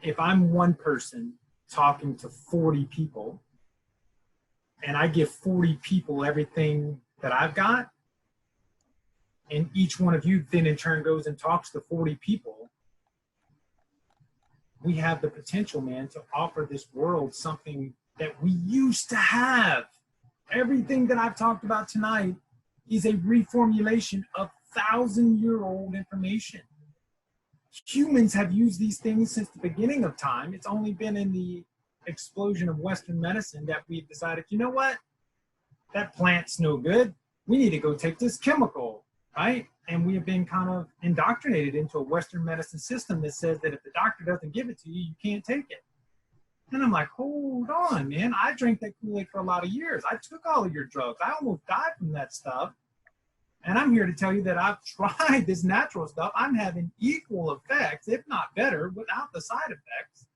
Speaker 2: if I'm one person talking to 40 people and I give 40 people everything that I've got, and each one of you then in turn goes and talks to 40 people, we have the potential, man, to offer this world something that we used to have. Everything that I've talked about tonight is a reformulation of 1,000-year-old information. Humans have used these things since the beginning of time. It's only been in the explosion of Western medicine that we've decided, you know what? That plant's no good. We need to go take this chemical, right? And we have been kind of indoctrinated into a Western medicine system that says that if the doctor doesn't give it to you, you can't take it. And I'm like, hold on, man. I drank that Kool-Aid for a lot of years. I took all of your drugs. I almost died from that stuff. And I'm here to tell you that I've tried this natural stuff. I'm having equal effects, if not better, without the side effects.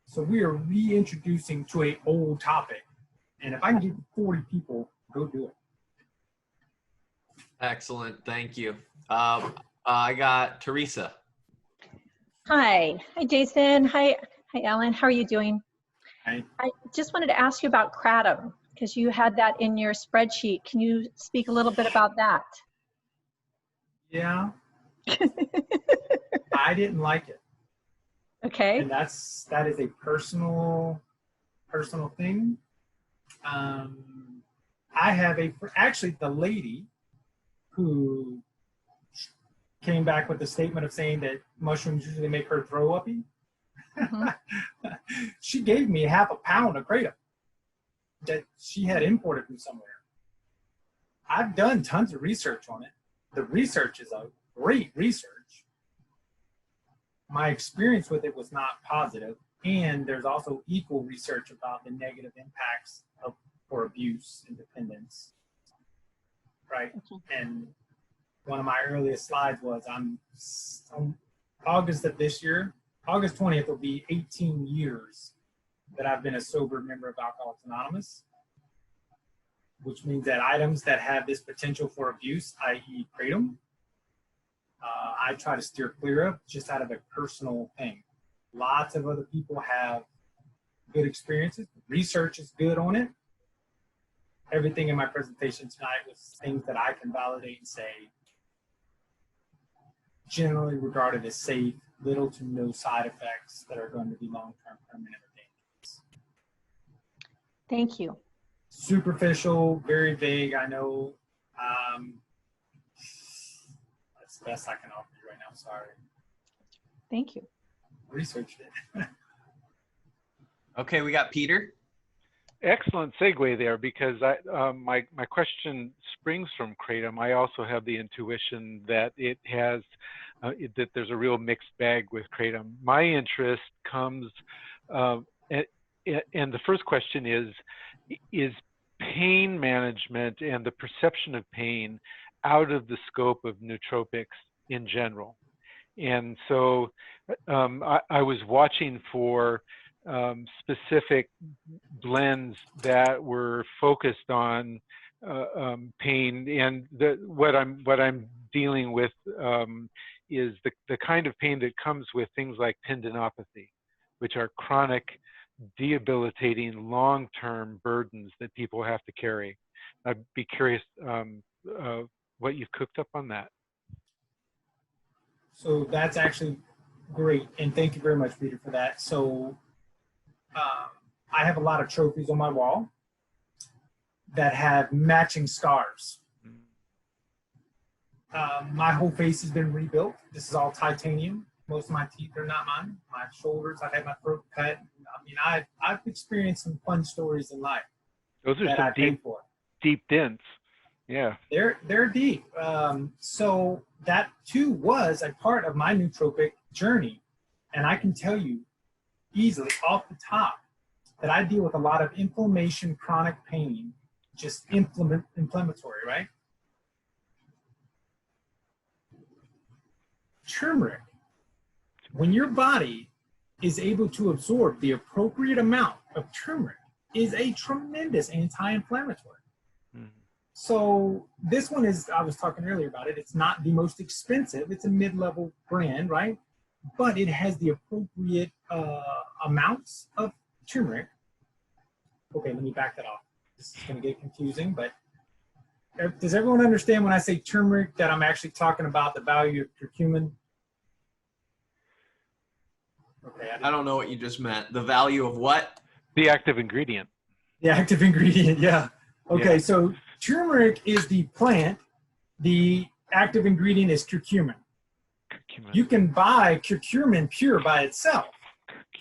Speaker 2: So we are reintroducing to an old topic. And if I can get 40 people, go do it.
Speaker 1: Excellent. Thank you. I got Teresa.
Speaker 13: Hi, Jayson. Hi, Alan. How are you doing?
Speaker 2: Hi.
Speaker 13: I just wanted to ask you about kratom, because you had that in your spreadsheet. Can you speak a little bit about that?
Speaker 2: Yeah. I didn't like it.
Speaker 13: Okay.
Speaker 2: And that is a personal thing. I have actually the lady who came back with a statement of saying that mushrooms usually make her throw uppy. Mm-hmm. She gave me half a pound of kratom that she had imported from somewhere. I've done tons of research on it. The research is a great research. My experience with it was not positive, and there's also equal research about the negative impacts for abuse and dependence, right? Okay. And one of my earliest slides was on August of this year, August 20th will be 18 years that I've been a sober member of Alcoholics Anonymous, which means that items that have this potential for abuse, i.e. kratom, I try to steer clear of just out of a personal thing. Lots of other people have good experiences. Research is good on it. Everything in my presentation tonight was things that I can validate and say, generally regarded as safe, little to no side effects that are going to be long-term, permanent, or dangerous.
Speaker 13: Thank you.
Speaker 2: Superficial, very vague, I know. That's the best I can offer you right now, sorry.
Speaker 13: Thank you.
Speaker 2: Researched it.
Speaker 1: Okay, we got Peter.
Speaker 14: excellent segue there, because my question springs from kratom. I also have the intuition that it has that there's a real mixed bag with kratom. My interest comes, and the first question is pain management and the perception of pain out of the scope of nootropics in general. And so I was watching for specific blends that were focused on pain, and what I'm dealing with is the kind of pain that comes with things like tendinopathy, which are chronic, debilitating, long-term burdens that people have to carry. I'd be curious what you've cooked up on that.
Speaker 2: So that's actually great, and thank you very much, Peter, for that. So I have a lot of trophies on my wall that have matching scars. My whole face has been rebuilt. This is all titanium. Most of my teeth are not mine. My shoulders, I've had my throat cut. I mean, I've experienced some fun stories in life.
Speaker 14: Those are some deep dents. Yeah.
Speaker 2: They're deep. So that too was a part of my nootropic journey. And I can tell you easily off the top that I deal with a lot of inflammation, chronic pain, just inflammatory, right? Turmeric, when your body is able to absorb the appropriate amount of turmeric, is a tremendous anti-inflammatory. So this one is, I was talking earlier about it, it's not the most expensive, it's a mid-level brand, right? But it has the appropriate amounts of turmeric. Okay, let me back that off. This is gonna get confusing, but does everyone understand when I say turmeric that I'm actually talking about the value of curcumin?
Speaker 1: Okay, I don't know what you just meant. The value of what?
Speaker 14: The active ingredient.
Speaker 2: The active ingredient, yeah. Okay,
Speaker 14: Yeah.
Speaker 2: so turmeric is the plant. The active ingredient is curcumin. You can buy curcumin pure by itself.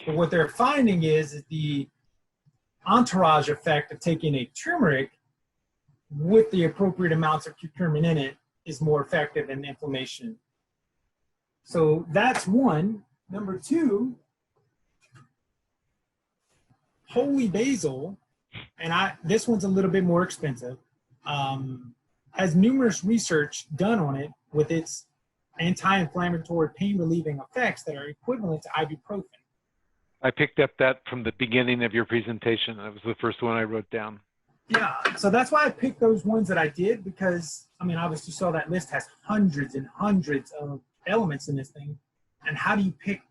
Speaker 2: But what they're finding is the entourage effect of taking a turmeric with the appropriate amounts of curcumin in it is more effective in inflammation. So that's one. Number two, holy basil, and this one's a little bit more expensive, has numerous research done on it with its anti-inflammatory pain-relieving effects that are equivalent to ibuprofen.
Speaker 14: I picked up that from the beginning of your presentation. That was the first one I wrote down.
Speaker 2: Yeah, so that's why I picked those ones that I did, because, I mean, obviously you saw that list has hundreds and hundreds of elements in this thing. And how do you pick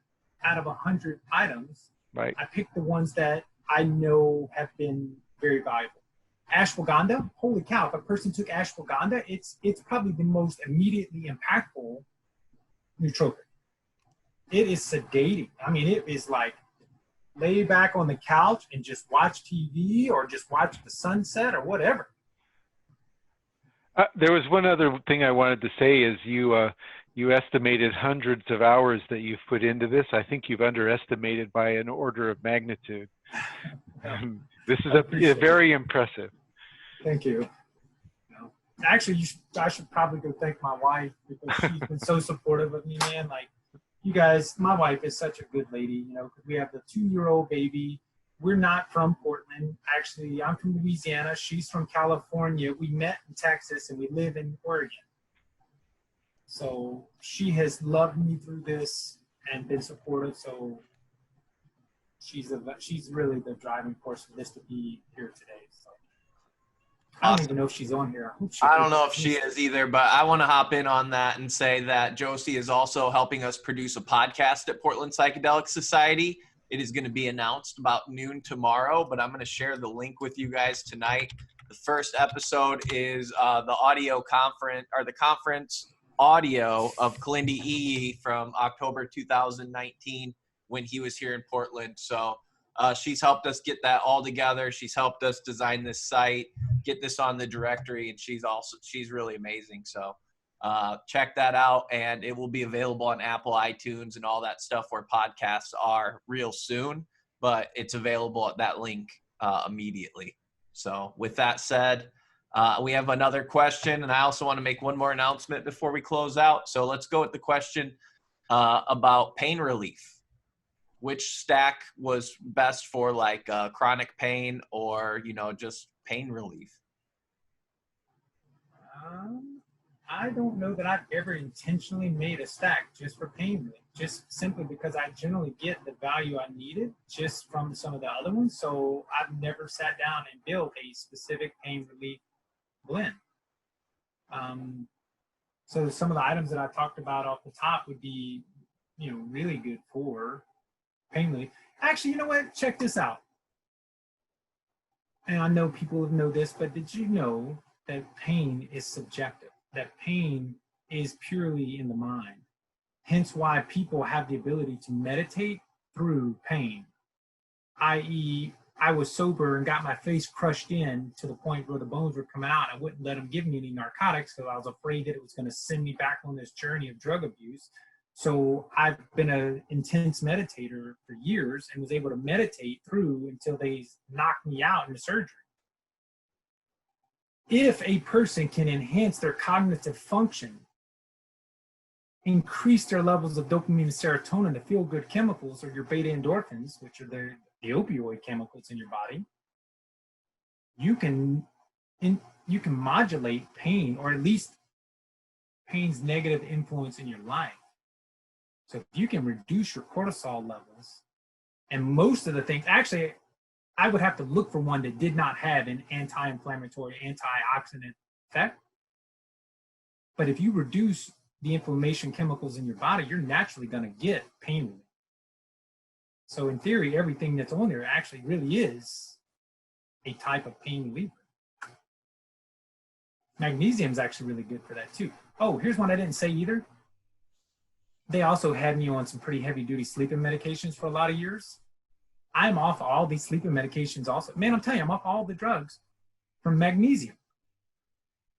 Speaker 2: out of 100 items?
Speaker 14: Right.
Speaker 2: I picked the ones that I know have been very valuable. Ashwagandha, holy cow, if a person took ashwagandha, it's probably the most immediately impactful nootropic. It is sedating. I mean, it is like lay back on the couch and just watch TV or just watch the sunset or whatever.
Speaker 14: There was one other thing I wanted to say is you estimated hundreds of hours that you've put into this. I think you've underestimated by an order of magnitude. This is very impressive.
Speaker 2: Thank you. Actually, I should probably go thank my wife, because she's been so supportive of me, man. Like, you guys, my wife is such a good lady, you know, because we have the 2-year-old baby. We're not from Portland. Actually, I'm from Louisiana. She's from California. We met in Texas and we live in Oregon. So she has loved me through this and been supportive. So she's really the driving force for this to be here today. So I don't even know if she's on here.
Speaker 1: I don't know if she is either, but I want to hop in on that and say that Josie is also helping us produce a podcast at Portland Psychedelic Society. It is going to be announced about noon tomorrow, but I'm going to share the link with you guys tonight. The first episode is the audio conference, or the conference audio of Kalindi Iyi from October 2019 when he was here in Portland. So she's helped us get that all together. She's helped us design this site, get this on the directory, and she's really amazing. So check that out, and it will be available on Apple, iTunes, and all that stuff where podcasts are real soon, but it's available at that link immediately. So with that said, we have another question, and I also want to make one more announcement before we close out. So let's go with the question about pain relief. Which stack was best for like chronic pain or, you know, just pain relief?
Speaker 2: I don't know that I've ever intentionally made a stack just for pain relief, just simply because I generally get the value I needed just from some of the other ones. So I've never sat down and built a specific pain relief blend. So some of the items that I talked about off the top would be, you know, really good for pain relief. Actually, you know what? Check this out. And I know people know this, but did you know that pain is subjective? That pain is purely in the mind. Hence why people have the ability to meditate through pain. I.e., I was sober and got my face crushed in to the point where the bones were coming out. I wouldn't let them give me any narcotics because I was afraid that it was going to send me back on this journey of drug abuse. So I've been an intense meditator for years and was able to meditate through until they knocked me out in the surgery. If a person can enhance their cognitive function, increase their levels of dopamine and serotonin, the feel-good chemicals, or your beta endorphins, which are the opioid chemicals in your body, you can modulate pain, or at least pain's negative influence in your life. So if you can reduce your cortisol levels, and most of the things, actually, I would have to look for one that did not have an anti-inflammatory, antioxidant effect. But if you reduce the inflammation chemicals in your body, you're naturally going to get pain relief. So in theory, everything that's on there actually really is a type of pain reliever. Magnesium is actually really good for that too. Oh, here's one I didn't say either. They also had me on some pretty heavy duty sleeping medications for a lot of years. I'm off all these sleeping medications also. Man, I'm telling you, I'm off all the drugs from magnesium.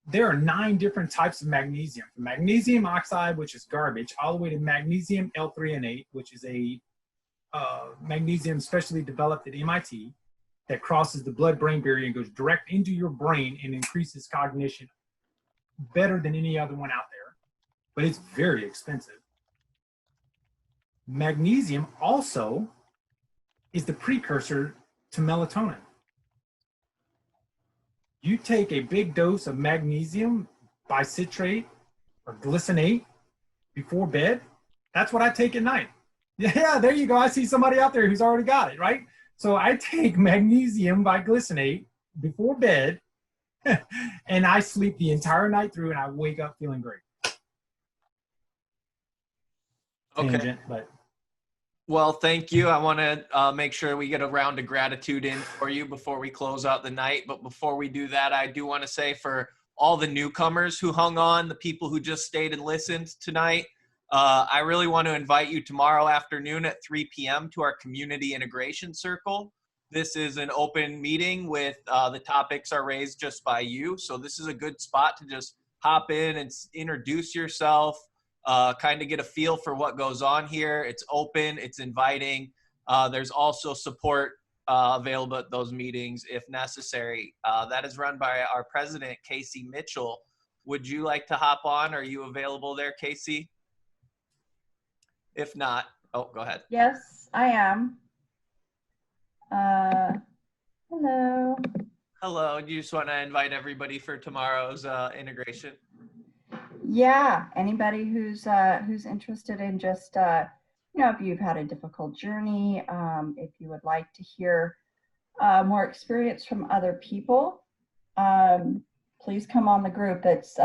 Speaker 2: There are 9 different types of magnesium. From magnesium oxide, which is garbage, all the way to magnesium L-threonate, which is a magnesium specially developed at MIT that crosses the blood-brain barrier and goes direct into your brain and increases cognition better than any other one out there. But it's very expensive. Magnesium also is the precursor to melatonin. You take a big dose of magnesium bicitrate or glycinate before bed. That's what I take at night. Yeah, there you go. I see somebody out there who's already got it, right? So I take magnesium biglycinate before bed and I sleep the entire night through and I wake up feeling great.
Speaker 1: Okay.
Speaker 2: Tangent, but
Speaker 1: well, thank you. I want to make sure we get a round of gratitude in for you before we close out the night. But before we do that, I do want to say for all the newcomers who hung on, the people who just stayed and listened tonight, I really want to invite you tomorrow afternoon at 3 p.m. to our community integration circle. This is an open meeting with the topics are raised just by you. So this is a good spot to just hop in and introduce yourself. Kind of get a feel for what goes on here. It's open, it's inviting. There's also support available at those meetings if necessary. That is run by our president, Casey Mitchell. Would you like to hop on? Are you available there, Casey? If not, oh, go ahead.
Speaker 15: Yes, I am. Hello.
Speaker 1: Hello, do you just want to invite everybody for tomorrow's integration?
Speaker 15: Yeah, anybody who's interested in just you know, if you've had a difficult journey, if you would like to hear more experience from other people, please come on the group. It's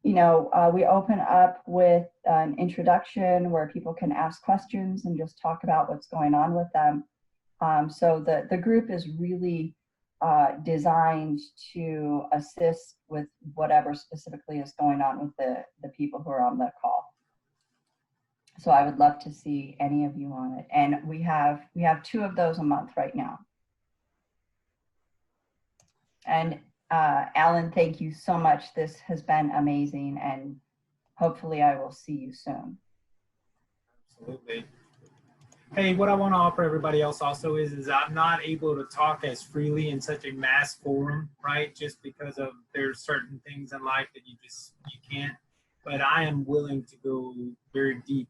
Speaker 15: you know, we open up with an introduction where people can ask questions and just talk about what's going on with them. So the group is really designed to assist with whatever specifically is going on with the people who are on the call. So I would love to see any of you on it. And we have 2 of those a month right now. And Alan, thank you so much. This has been amazing, and hopefully I will see you soon.
Speaker 2: Absolutely. Hey, what I want to offer everybody else also is I'm not able to talk as freely in such a mass forum, right? Just because of there's certain things in life that you can't. But I am willing to go very deep,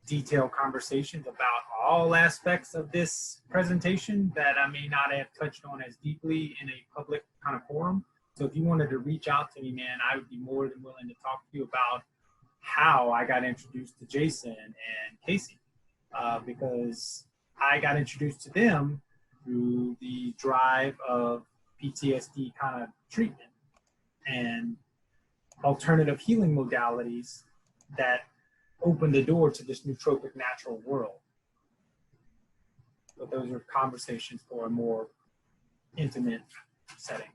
Speaker 2: detailed conversations about all aspects of this presentation that I may not have touched on as deeply in a public kind of forum. So if you wanted to reach out to me, man, I would be more than willing to talk to you about how I got introduced to Jayson and Casey. Because I got introduced to them through the drive of PTSD kind of treatment and alternative healing modalities that opened the door to this nootropic natural world. But those are conversations for a more intimate setting.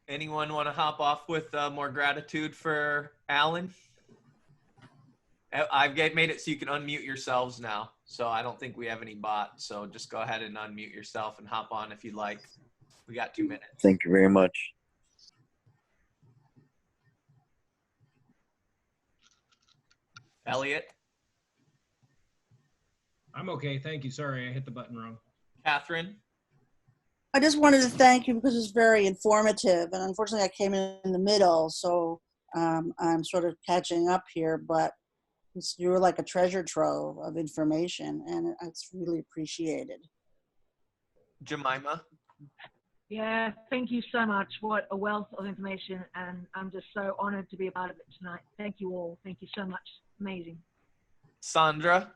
Speaker 1: Anyone want to hop off with more gratitude for Alan? I've made it so you can unmute yourselves now. So I don't think we have any bots. So just go ahead and unmute yourself and hop on if you'd like. We got 2 minutes.
Speaker 11: Thank you very much.
Speaker 1: Elliot?
Speaker 16: I'm okay, thank you. Sorry, I hit the button wrong.
Speaker 1: Catherine?
Speaker 17: I just wanted to thank you because it's very informative, and unfortunately I came in the middle, so I'm sort of catching up here, but you were like a treasure trove of information, and it's really appreciated.
Speaker 1: Jemima?
Speaker 18: Yeah, thank you so much. What a wealth of information, and I'm just so honored to be a part of it tonight. Thank you all. Thank you so much. Amazing.
Speaker 1: Sandra?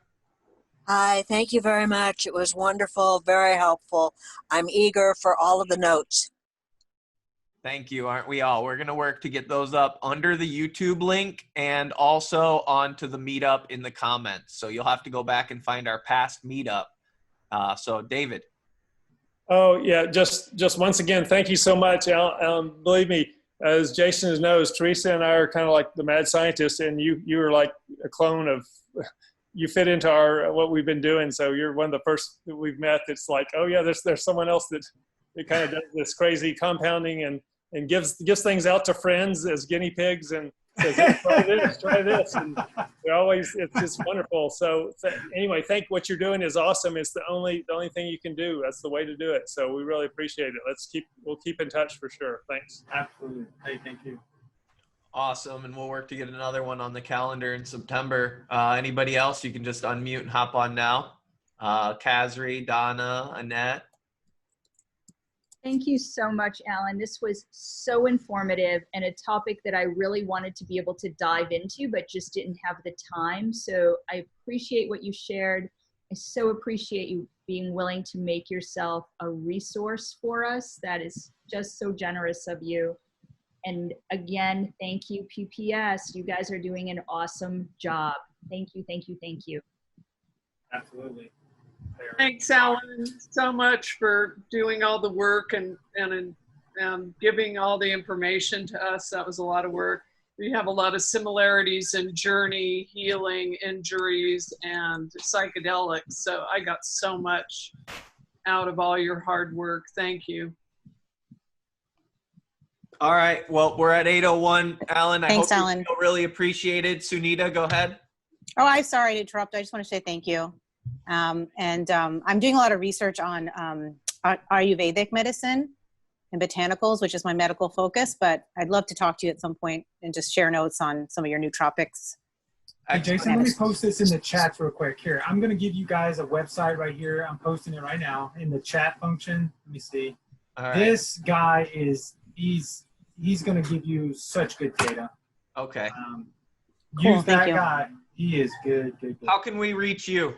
Speaker 19: Hi, thank you very much. It was wonderful, very helpful. I'm eager for all of the notes.
Speaker 1: Thank you, aren't we all? We're going to work to get those up under the YouTube link and also onto the meetup in the comments. So you'll have to go back and find our past meetup. So David.
Speaker 3: Oh yeah, just once again, thank you so much. Believe me, as Jayson knows, Teresa and I are kind of like the mad scientists, and you are like a clone of, you fit into our what we've been doing. So you're one of the first that we've met that's like, oh yeah, there's someone else that kind of does this crazy compounding and gives things out to friends as guinea pigs and says, hey, try this. And they're always, it's just wonderful. So anyway, what you're doing is awesome. It's the only thing you can do. That's the way to do it. So we really appreciate it. We'll keep in touch for sure. Thanks.
Speaker 2: Absolutely. Hey, thank you.
Speaker 1: Awesome. And we'll work to get another one on the calendar in September. Anybody else, you can just unmute and hop on now. Kazzrie, Donna, Annette.
Speaker 7: Thank you so much, Alan. This was so informative and a topic that I really wanted to be able to dive into, but just didn't have the time. So I appreciate what you shared. I so appreciate you being willing to make yourself a resource for us. That is just so generous of you. And again, thank you, PPS. You guys are doing an awesome job. Thank you, thank you, thank you.
Speaker 2: Absolutely.
Speaker 20: Thanks, Alan, so much for doing all the work and giving all the information to us. That was a lot of work. We have a lot of similarities in journey, healing, injuries, and psychedelics. So I got so much out of all your hard work. Thank you.
Speaker 1: All right. Well, we're at 8:01. Alan,
Speaker 8: Thanks,
Speaker 1: I hope
Speaker 8: Alan.
Speaker 1: you feel really appreciated. Sunita, go ahead.
Speaker 8: Oh, I'm sorry to interrupt. I just want to say thank you. I'm doing a lot of research on Ayurvedic medicine and botanicals, which is my medical focus, but I'd love to talk to you at some point and just share notes on some of your nootropics.
Speaker 2: Hey, Jayson, let me post this in the chat real quick. Here, I'm going to give you guys a website right here. I'm posting it right now in the chat function. Let me see.
Speaker 1: All right.
Speaker 2: This guy he's going to give you such good data.
Speaker 1: Okay.
Speaker 2: Use that guy. He is good.
Speaker 1: How can we reach you?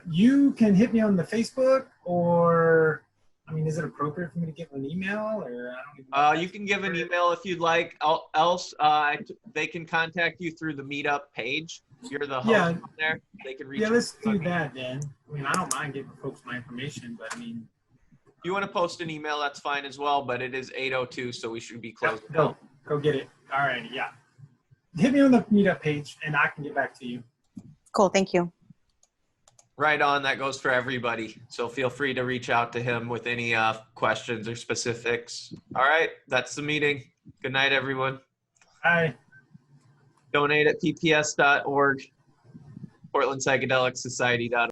Speaker 2: You can hit me on the Facebook, or I mean, is it appropriate for me to give an email, or I don't even know.
Speaker 1: You can give an email if you'd like. Else, they can contact you through the meetup page. You're the host on there. They can reach.
Speaker 2: Yeah, let's do that then. I mean, I don't mind giving folks my information, but I mean,
Speaker 1: if you want to post an email, that's fine as well. But it is 8:02, so we should be closing.
Speaker 2: Go get it. All right, yeah. Hit me on the meetup page, and I can get back to you.
Speaker 8: Cool, thank you.
Speaker 1: Right on. That goes for everybody. So feel free to reach out to him with any questions or specifics. All right. That's the meeting. Good night, everyone.
Speaker 2: Bye.
Speaker 1: Donate at pps.org. PortlandPsychedelicSociety.org.